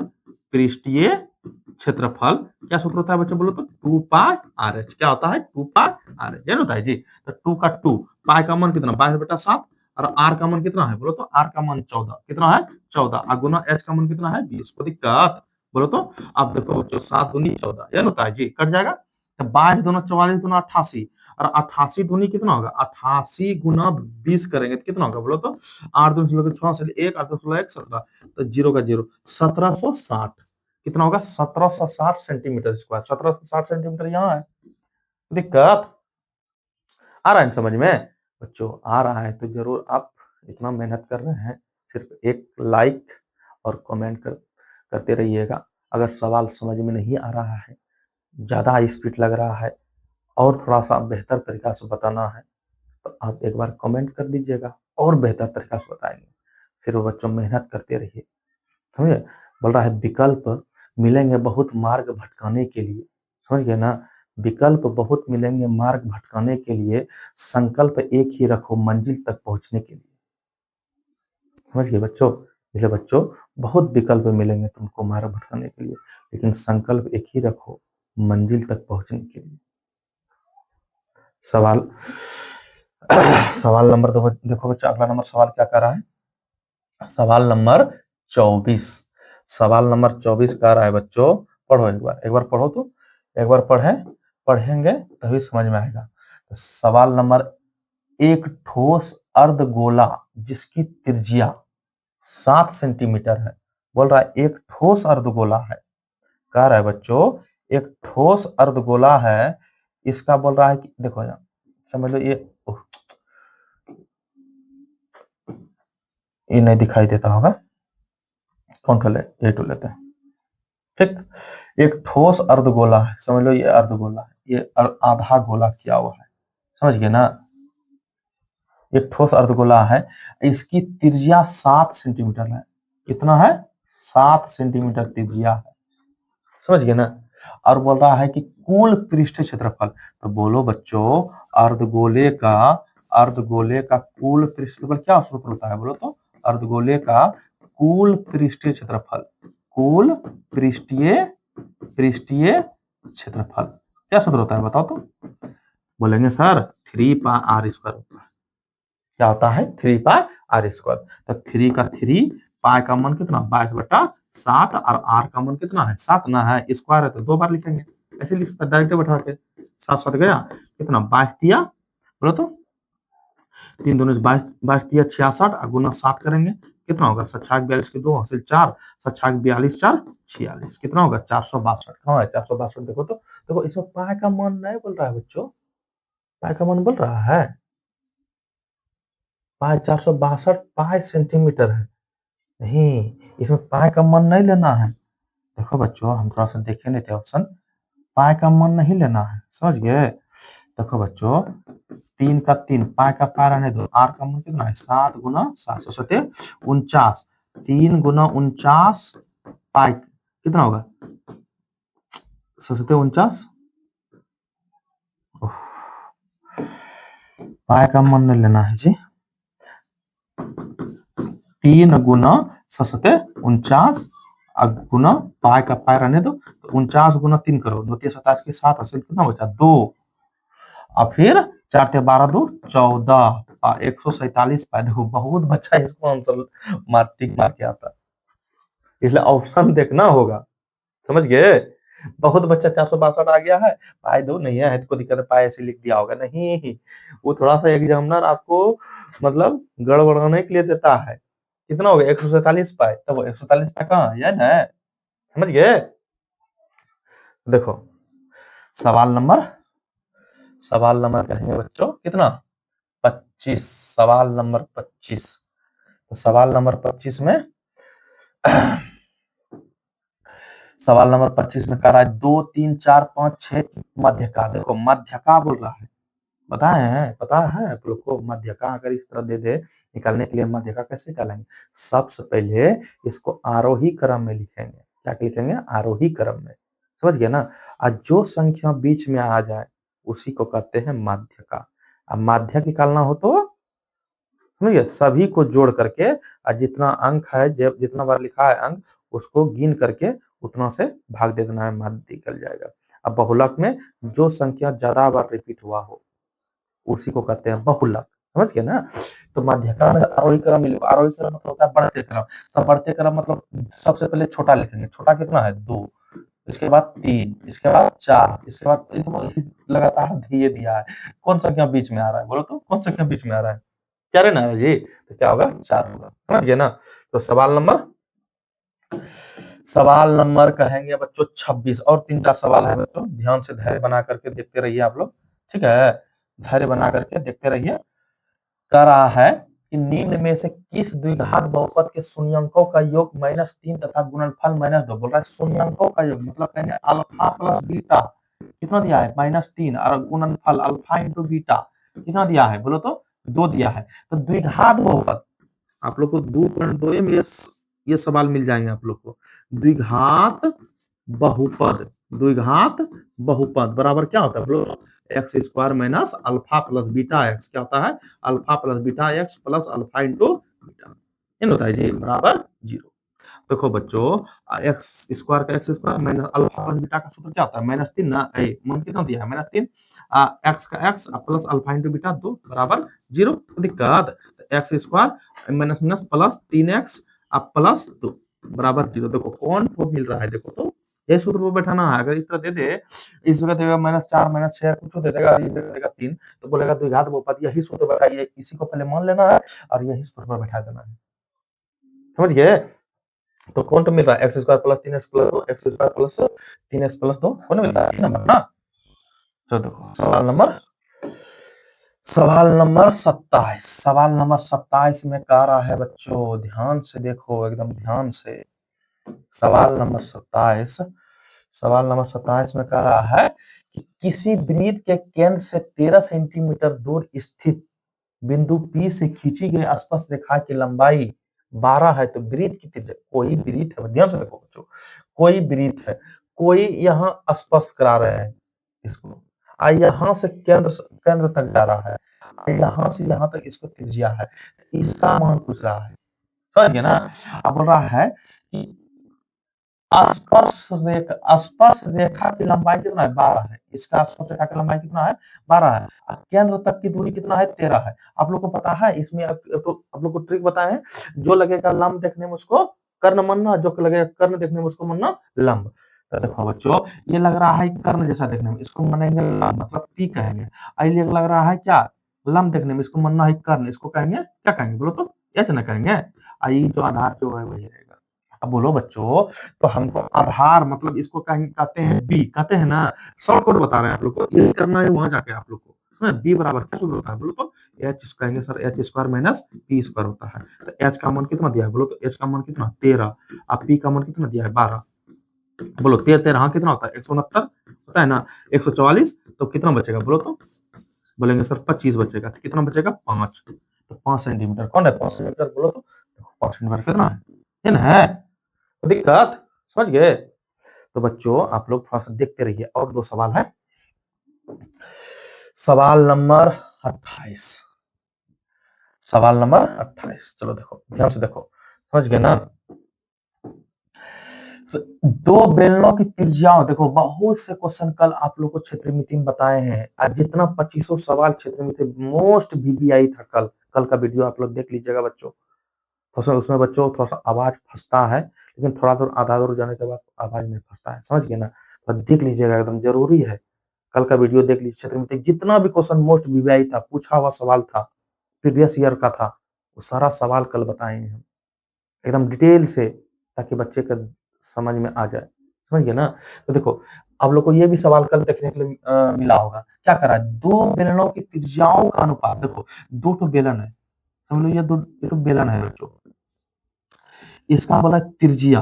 क्या सूत्र होता है बच्चों बोलो तो 2π/h। क्या होता है 2π/h जान होता है जी। तो 2 का 2 पाई का मान कितना 22/7 और आर का मान कितना है बोलो तो आर का मान 14 कितना है 14 गुना एच का मान कितना है 20। कोई दिक्कत बोलो तो। अब देखो बच्चों 7 दूनी 14 जान होता है जी कट जाएगा। तो 22 दूना 44 दूना 88 और 88 दूनी कितना होगा 88 गुना 20 करेंगे तो कितना होगा बोलो तो 8 दूनी 6 से 1 8 2 16 1 17 तो 0 का 0 1760 कितना होगा 1760 सेंटीमीटर स्क्वायर। 1760 सेंटीमीटर यहाँ है। दिक्कत आ रहा है समझ में बच्चों आ रहा है तो जरूर आप इतना मेहनत कर रहे हैं सिर्फ एक लाइक और कमेंट करते रहिएगा। अगर सवाल समझ में नहीं आ रहा है ज्यादा स्पीड लग रहा है और थोड़ा सा बेहतर तरीका से बताना है तो आप एक बार कमेंट कर दीजिएगा और बेहतर तरीका से बताएंगे। फिर वो बच्चों मेहनत करते रहिए समझे। बोल रहा है विकल्प मिलेंगे बहुत मार्ग भटकाने के लिए, समझ गए ना। विकल्प बहुत मिलेंगे मार्ग भटकाने के लिए, संकल्प एक ही रखो मंजिल तक पहुंचने के लिए। समझ गए बच्चों। इसलिए बच्चों बहुत विकल्प मिलेंगे तुमको मार्ग भटकाने के लिए लेकिन संकल्प एक ही रखो मंजिल तक पहुंचने के लिए। सवाल सवाल नंबर देखो बच्चा अगला नंबर सवाल क्या कर रहा है। सवाल नंबर 24 सवाल नंबर 24 कह रहा है बच्चों पढ़ो एक बार पढ़ो तो एक बार पढ़ेंगे तभी समझ में आएगा। तो सवाल नंबर एक ठोस अर्धगोला जिसकी त्रिज्या 7 सेंटीमीटर है। बोल रहा है एक ठोस अर्धगोला है। कह रहा है बच्चों एक ठोस अर्धगोला है इसका बोल रहा है कि देखो यहाँ समझ लो ये नहीं दिखाई देता होगा कौन कर ले ये टू लेते हैं। ठीक, एक ठोस अर्धगोला है समझ लो ये अर्धगोला है ये आधा गोला किया हुआ है समझ गए ना। एक ठोस अर्धगोला है इसकी त्रिज्या 7 सेंटीमीटर है। कितना है 7 सेंटीमीटर त्रिज्या है समझ गए ना। और बोल रहा है कि कुल पृष्ठीय क्षेत्रफल तो बोलो बच्चों अर्धगोले का कुल पृष्ठफल क्या सूत्र होता है बोलो तो अर्धगोले का कुल पृष्ठीय क्षेत्रफल क्षेत्रफल क्या सूत्र होता है बताओ तो। बोलेंगे सर 3πr²। क्या होता है 3πr²। तो 3 का 3 पाई का मान कितना 22/7 7 और r का मान कितना है 7 ना है, स्क्वायर है तो 2 बार लिखेंगे, ऐसे लिख सकते डायरेक्ट बैठा के 7 7 गया कितना 22 दिया, बोलो तो 3 दूनी 22 22 दिया 66 और गुना 7 करेंगे कितना होगा 7 छाक 42 के 2 हासिल 4 7 छाक 42 4 46 कितना होगा 462 कहाँ है 462 देखो इसमें पाई का मान नहीं बोल रहा है बच्चों, पाई का मान बोल रहा है पाई 462 पाई सेंटीमीटर है, नहीं इसमें पाई का मान नहीं लेना है। देखो बच्चों हम थोड़ा सा देखे नहीं थे ऑप्शन, पाई का मान नहीं लेना है समझ गए। देखो बच्चों 3 का 3 पाई का पाई रहने दो, आर का मान कितना है 7 गुना 7 सते 49 3 गुना 49 पाई कितना होगा 49 पाई का मान नहीं लेना है जी, 3 गुना 49 गुना पाई का पाई रहने दो तो 49 गुना 3 करो 2 3 27 के 7 हासिल कितना बचा 2 और फिर 4 ते 12 2 14 147 पाई। देखो बहुत बच्चा इसको आंसर टिक मार के आता, इसलिए ऑप्शन देखना होगा समझ गए। बहुत बच्चा 462 आ गया है पाई दो नहीं है तो दिक्कत है पाई ऐसे लिख दिया होगा, नहीं वो थोड़ा सा एग्जामिनर आपको मतलब गड़बड़ाने के लिए देता है। कितना हो गया 147 पाई, तब वो 147 पाई कहाँ है ना, समझ गए। देखो सवाल नंबर कहेंगे बच्चों कितना 25, सवाल नंबर 25, तो सवाल नंबर 25 में सवाल नंबर 25 में कह रहा है 2 3 4 5 6 मध्य का, देखो मध्य का बोल रहा है, पता है आप लोग को मध्य का अगर इस तरह दे दे निकालने के लिए मध्य का कैसे निकालेंगे, सबसे पहले इसको आरोही क्रम में लिखेंगे, क्या लिखेंगे आरोही क्रम में, समझ गए ना। आज जो संख्या बीच में आ जाए उसी को कहते हैं माध्य का। अब माध्य निकालना हो तो समझिए सभी को जोड़ करके और जितना अंक है जितना बार लिखा है अंक उसको गिन करके उतना से भाग दे देना है, माध्य निकल जाएगा। अब बहुलक में जो संख्या ज्यादा बार रिपीट हुआ हो उसी को कहते हैं बहुलक, समझ गए ना। तो मध्यक्रम में आरोही क्रम आरोही क्रम मतलब होता है बढ़ते क्रम, तो बढ़ते क्रम मतलब सबसे पहले छोटा लिखेंगे, छोटा कितना है 2, इसके बाद 3, इसके बाद 4, इसके बाद लगातार ये दिया है, कौन संख्या बीच में आ रहा है बोलो तो कौन संख्या बीच में आ रहा है 4 है ना जी, तो क्या होगा 4 होगा, समझ गए ना। तो सवाल नंबर कहेंगे बच्चों 26 और 3 4 सवाल है बच्चों, ध्यान से धैर्य बना करके देखते रहिए आप लोग, ठीक है धैर्य बना करके देखते रहिए। कह रहा है कि निम्न में से किस द्विघात बहुपद के शून्यंकों का योग -3 तथा गुणनफल -2, बोल रहा है शून्यंकों का योग मतलब कहेंगे अल्फा प्लस बीटा कितना दिया है -3 और गुणनफल अल्फा इंटू बीटा कितना दिया है बोलो तो 2 दिया है। तो द्विघात बहुपद आप लोग को 2.2 में ये सवाल मिल जाएंगे आप लोग को, द्विघात बहुपद बराबर क्या होता है बोलो x square minus alpha plus beta x, क्या होता है alpha plus beta x plus alpha into beta इन होता है जी बराबर 0। देखो बच्चों एक्स स्क्वायर का x square minus alpha plus beta का सूत्र क्या होता है -3 ना, मान कितना दिया है -3 एक्स का x plus alpha into beta 2 बराबर 0, दिक्कत x square minus minus plus 3x plus 2 बराबर 0। देखो कौन को मिल रहा है देखो तो ये सूत्र को बैठाना है, अगर इस तरह दे दे इस जगह देगा -4 -6 कुछ दे देगा, ये दे देगा 3 तो बोलेगा द्विघात बहुपद, यही सूत्र बैठाइए, इसी को पहले मान लेना है और यही सूत्र पर बैठा देना है, समझ गए। तो कौन तो मिल रहा है x square plus 3x plus 2 x square plus 3x plus 2 कौन मिल रहा है नंबर ना। तो देखो सवाल नंबर 27, सवाल नंबर 27 में कह रहा है बच्चों ध्यान से देखो एकदम ध्यान से, सवाल नंबर 27 में कह रहा है कि किसी वृत्त के केंद्र से 13 सेंटीमीटर दूर स्थित बिंदु P से खींची गई स्पर्श रेखा की लंबाई 12 है, तो वृत्त कितनी है, कोई वृत्त है ध्यान से देखो बच्चों, कोई वृत्त है, कोई यहाँ स्पर्श करा रहे हैं इसको, यहाँ से केंद्र तक जा रहा है, यहाँ से यहाँ तक इसको त्रिज्या है, इसका मान पूछ रहा है, समझ गए ना। अब बोल रहा है कि स्पर्श रेखा की लंबाई कितना है 12 है, इसका स्पर्श रेखा की लंबाई कितना है 12 है, केंद्र तक की दूरी कितना है 13 है। आप लोग को पता है इसमें आप लोग को ट्रिक बताए हैं, जो लगेगा लंब देखने में उसको कर्ण मनना, जो लगेगा कर्ण देखने में उसको मनना लंब। तो देखो बच्चों, ये लग रहा है कर्ण जैसा देखने में, इसको मानेंगे लंब, मतलब पी कहेंगे। ये लग रहा है क्या, लंब देखने में, इसको मनना है कर्ण, इसको कहेंगे क्या कहेंगे बोलो तो, एच ना कहेंगे। आई जो आधार जो है वही रहेगा। अब बोलो बच्चों, तो हमको आधार मतलब इसको कहेंगे, कहते हैं बी, कहते हैं ना, शॉर्ट कोड बता रहे हैं आप लोग को, ये करना है वहां जाके आप लोग को। बी बराबर क्या सूत्र होता है बोलो तो, एच कहेंगे sir, H square minus P square होता है। तो एच का मान कितना दिया है बोलो तो, एच का मान कितना 13, अब पी का मान कितना दिया है 12। बोलो 13 13 हाँ कितना होता है 169 होता है ना, 144, तो कितना बचेगा बोलो तो, बोलेंगे सर 25 बचेगा, तो कितना बचेगा 5, तो 5 सेंटीमीटर, कौन है 5 सेंटीमीटर बोलो तो, 5 सेंटीमीटर कितना है ना, है तो दिक्कत, समझ गए। तो बच्चों आप लोग थोड़ा सा देखते रहिए, और दो सवाल है। सवाल नंबर 28, सवाल नंबर 28, चलो देखो ध्यान से देखो, समझ गए ना। दो बेलनों की त्रिज्याओं, देखो बहुत से क्वेश्चन कल आप लोग को क्षेत्रमिति में बताए हैं, आज जितना 2500 सवाल क्षेत्रमिति मोस्ट वीवीआई था, कल का वीडियो आप लोग देख लीजिएगा बच्चों। थोड़ा उसमें बच्चों थोड़ा सा आवाज फंसता है, लेकिन थोड़ा दूर आधा दूर जाने के बाद आवाज नहीं फंसता है, समझ गए ना। तो देख लीजिएगा, एकदम जरूरी है, कल का वीडियो देख लीजिए। क्षेत्रमिति जितना भी क्वेश्चन मोस्ट वीवीआई था, पूछा हुआ सवाल था, प्रीवियस ईयर का था, वो सारा सवाल कल बताए हैं हम एकदम डिटेल से, ताकि बच्चे का समझ में आ जाए, समझ गए ना। तो देखो आप लोग को ये भी सवाल कल देखने के लिए मिला होगा, क्या करा है, दो बेलनों की त्रिज्याओं का अनुपात, देखो दो तो बेलन है, समझ लो ये तो बेलन है बच्चों, इसका बोला त्रिज्या,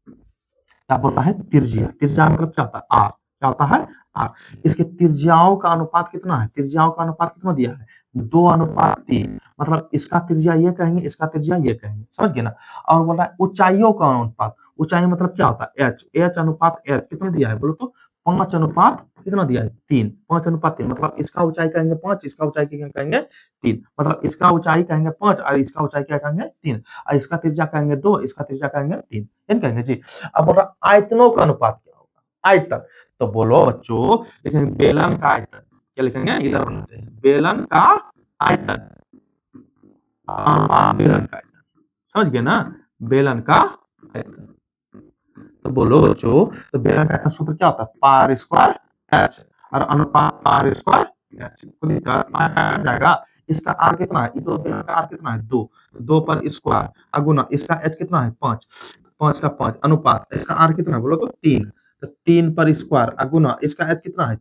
क्या बोलता है त्रिज्या, त्रिज्या मतलब क्या होता है आर, क्या होता है आर। इसके त्रिज्याओं का अनुपात कितना है, त्रिज्याओं का अनुपात कितना दिया है 2:3, मतलब इसका त्रिज्या ये कहेंगे, इसका त्रिज्या ये कहेंगे, समझ गए ना। और बोला है ऊंचाइयों का अनुपात, ऊंचाई मतलब क्या होता है एच, एच अनुपात एच कितना दिया है बोलो तो 5 अनुपात कितना दिया है 3, 5 अनुपात 3, मतलब इसका ऊंचाई कहेंगे 5, इसका ऊंचाई कहेंगे 3, मतलब इसका ऊंचाई कहेंगे 5 और इसका ऊंचाई क्या कहेंगे 3, और इसका त्रिज्या कहेंगे 2, इसका त्रिज्या कहेंगे 3, ये कहेंगे जी। अब बोल रहा आयतनों का अनुपात क्या होगा, आयतन, तो बोलो बच्चों, लेकिन बेलन का आयतन क्या लिखेंगे, इधर होना चाहिए, बेलन का आयतन, बेलन का आयतन, समझ गए ना, बेलन का आयतन। तो बोलो बच्चों, तो बेलन का आयतन सूत्र क्या होता है, पार स्क्वायर एच, और अनुपात पार स्क्वायर एच, खुद जाएगा। इसका आर कितना है, दो बेलन का आर कितना है 2, 2 पर स्क्वायर अगुना, इसका एच कितना है 5, 5 का 5 अनुपात, इसका आर कितना है बोलो तो 3, तो 3 पर स्क्वायर अगुना, इसका एच कितना है,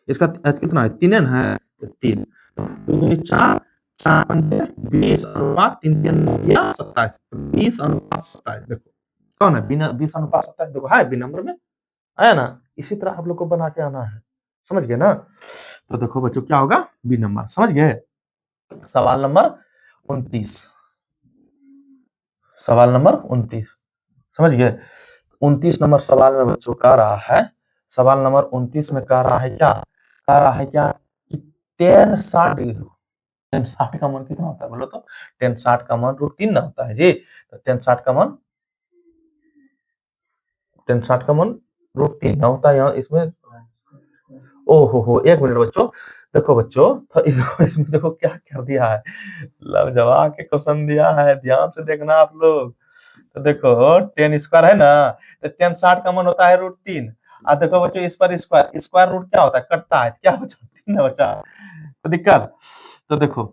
इसका एच कितना है 3 है, तो 3, तो 4 4 पंजे 20 अनुपात 3 3 हो गया 27, 20 अनुपात 27, देखो कौन है बिना 20 अनुपात 27, देखो है बी नंबर में आया ना। इसी तरह आप लोग को बना के आना है, समझ गए ना। तो देखो बच्चों क्या होगा बी नंबर, समझ गए। सवाल नंबर 29, सवाल नंबर 29, समझ गए। 29 नंबर सवाल में बच्चों कह रहा है, सवाल नंबर 29 में कह रहा है क्या, कह रहा है क्या कि टेन 60 डिग्री, टेन 60 का मान कितना होता है बोलो तो, टेन 60 का मान √3 ना होता है जी, तो टेन 60 का मान, टेन 60 का मान √3 ना होता है यहाँ इसमें। ओ हो, एक मिनट बच्चों, देखो बच्चों, तो इसमें देखो क्या कर दिया है, लाजवाब के क्वेश्चन दिया है, ध्यान से देखना आप लोग। तो देखो टेन स्क्वायर है ना, तो टेन 60 का मान होता है √3, और देखो बच्चों इस पर स्क्वायर, स्क्वायर रूट क्या होता है कटता है, क्या बचा 3 ना बचा, तो दिक्कत। तो देखो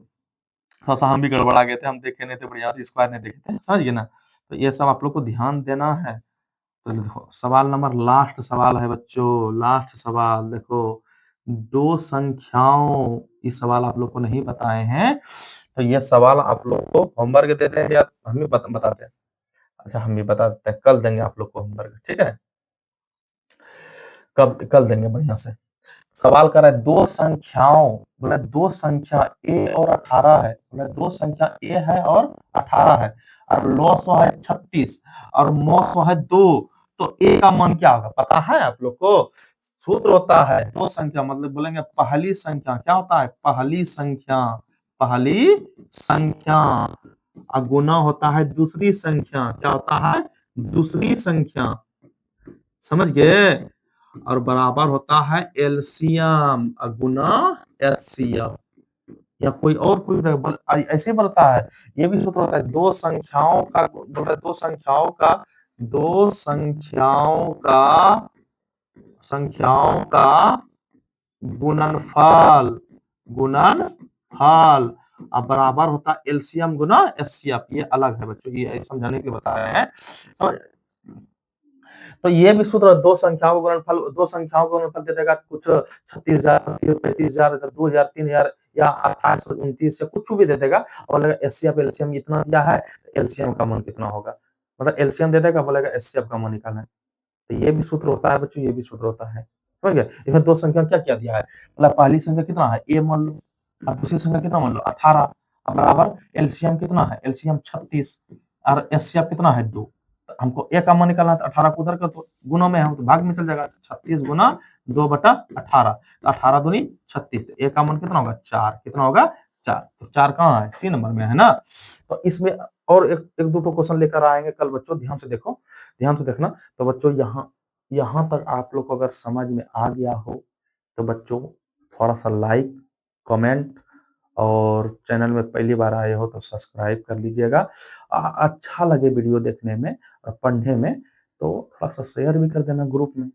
थोड़ा सा हम भी गड़बड़ा गए थे, हम देखे नहीं थे बढ़िया से, स्क्वायर नहीं देखे थे, समझ गए ना। तो ये सब आप लोग को ध्यान देना है। तो देखो सवाल नंबर, लास्ट सवाल है बच्चों, लास्ट सवाल देखो, दो संख्याओं, ये सवाल आप लोग को नहीं बताए हैं, तो ये सवाल आप लोग को होमवर्क देते हैं या हम ही बताते हैं, अच्छा हम भी बता देते हैं, कल देंगे आप लोग को होमवर्क, ठीक है, कब कल देंगे बढ़िया से। सवाल कर रहा है दो संख्याओं, बोला दो संख्या ए और 18 है, बोला दो संख्या ए है और 18 है, और लॉसो है 36 और मौसो है 2, तो ए का मान क्या होगा पता है आप लोग को। सूत्र होता है दो संख्या, मतलब बोलेंगे पहली संख्या, क्या होता है पहली संख्या, पहली संख्या गुना होता है दूसरी संख्या, क्या होता है दूसरी संख्या, समझ गए, और बराबर होता है एलसीएम गुना एचसीएफ, या कोई और कोई ऐसे बनता है। ये भी सूत्र होता है, दो संख्याओं का गुणनफल गुणनफल अब बराबर होता है एलसीएम गुना एचसीएफ। ये अलग है बच्चों, ये समझाने के लिए बता रहे हैं। तो ये भी सूत्र, दो संख्याओं का गुणनफल दे देगा, कुछ 36,000, 35,000, 2,000, 3,000 या 829 या कुछ भी दे देगा। बोलेगा एचसीएफ एलसीएम इतना दिया है, एलसीएम का मान कितना होगा, मतलब एलसीएम दे देगा, बोलेगा एचसीएफ का मान निकालना है। तो ये भी सूत्र होता है बच्चों, ये भी सूत्र होता है। समझ गए? इसमें दो संख्या क्या क्या दिया है, मतलब पहली संख्या कितना है ए मान लो, और दूसरी संख्या कितना मान लो 18, बराबर एलसीएम कितना है, एलसीएम 36 और एचसीएफ कितना है 2। हमको ए का मान निकालना है, तो 18 को उधर कर दो, गुणों में हम तो भाग में चल जाएगा, 36 गुना 2/18, तो 18 दूनी 36, ए का मान कितना होगा 4, कितना होगा 4। तो 4 कहाँ है, सी नंबर में है ना। तो इसमें और एक दो क्वेश्चन लेकर आएंगे कल बच्चों, ध्यान से देखो, ध्यान से देखना। तो बच्चों यहाँ तक आप लोग को अगर समझ में आ गया हो तो बच्चों थोड़ा सा लाइक, कमेंट और चैनल में पहली बार आए हो तो सब्सक्राइब कर लीजिएगा। अच्छा लगे वीडियो देखने में और पढ़ने में तो थोड़ा सा शेयर भी कर देना ग्रुप में,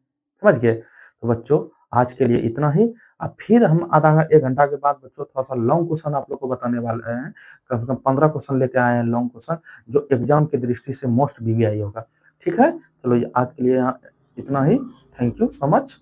समझ गए। तो बच्चों आज के लिए इतना ही। अब फिर हम आधा 1 घंटा के बाद बच्चों थोड़ा सा लॉन्ग क्वेश्चन आप लोग को बताने वाले हैं। कम से कम 15 क्वेश्चन लेके आए हैं लॉन्ग क्वेश्चन, जो एग्जाम की दृष्टि से मोस्ट वीवीआई होगा। ठीक है, चलो आज के लिए यहाँ इतना ही। Thank you so much.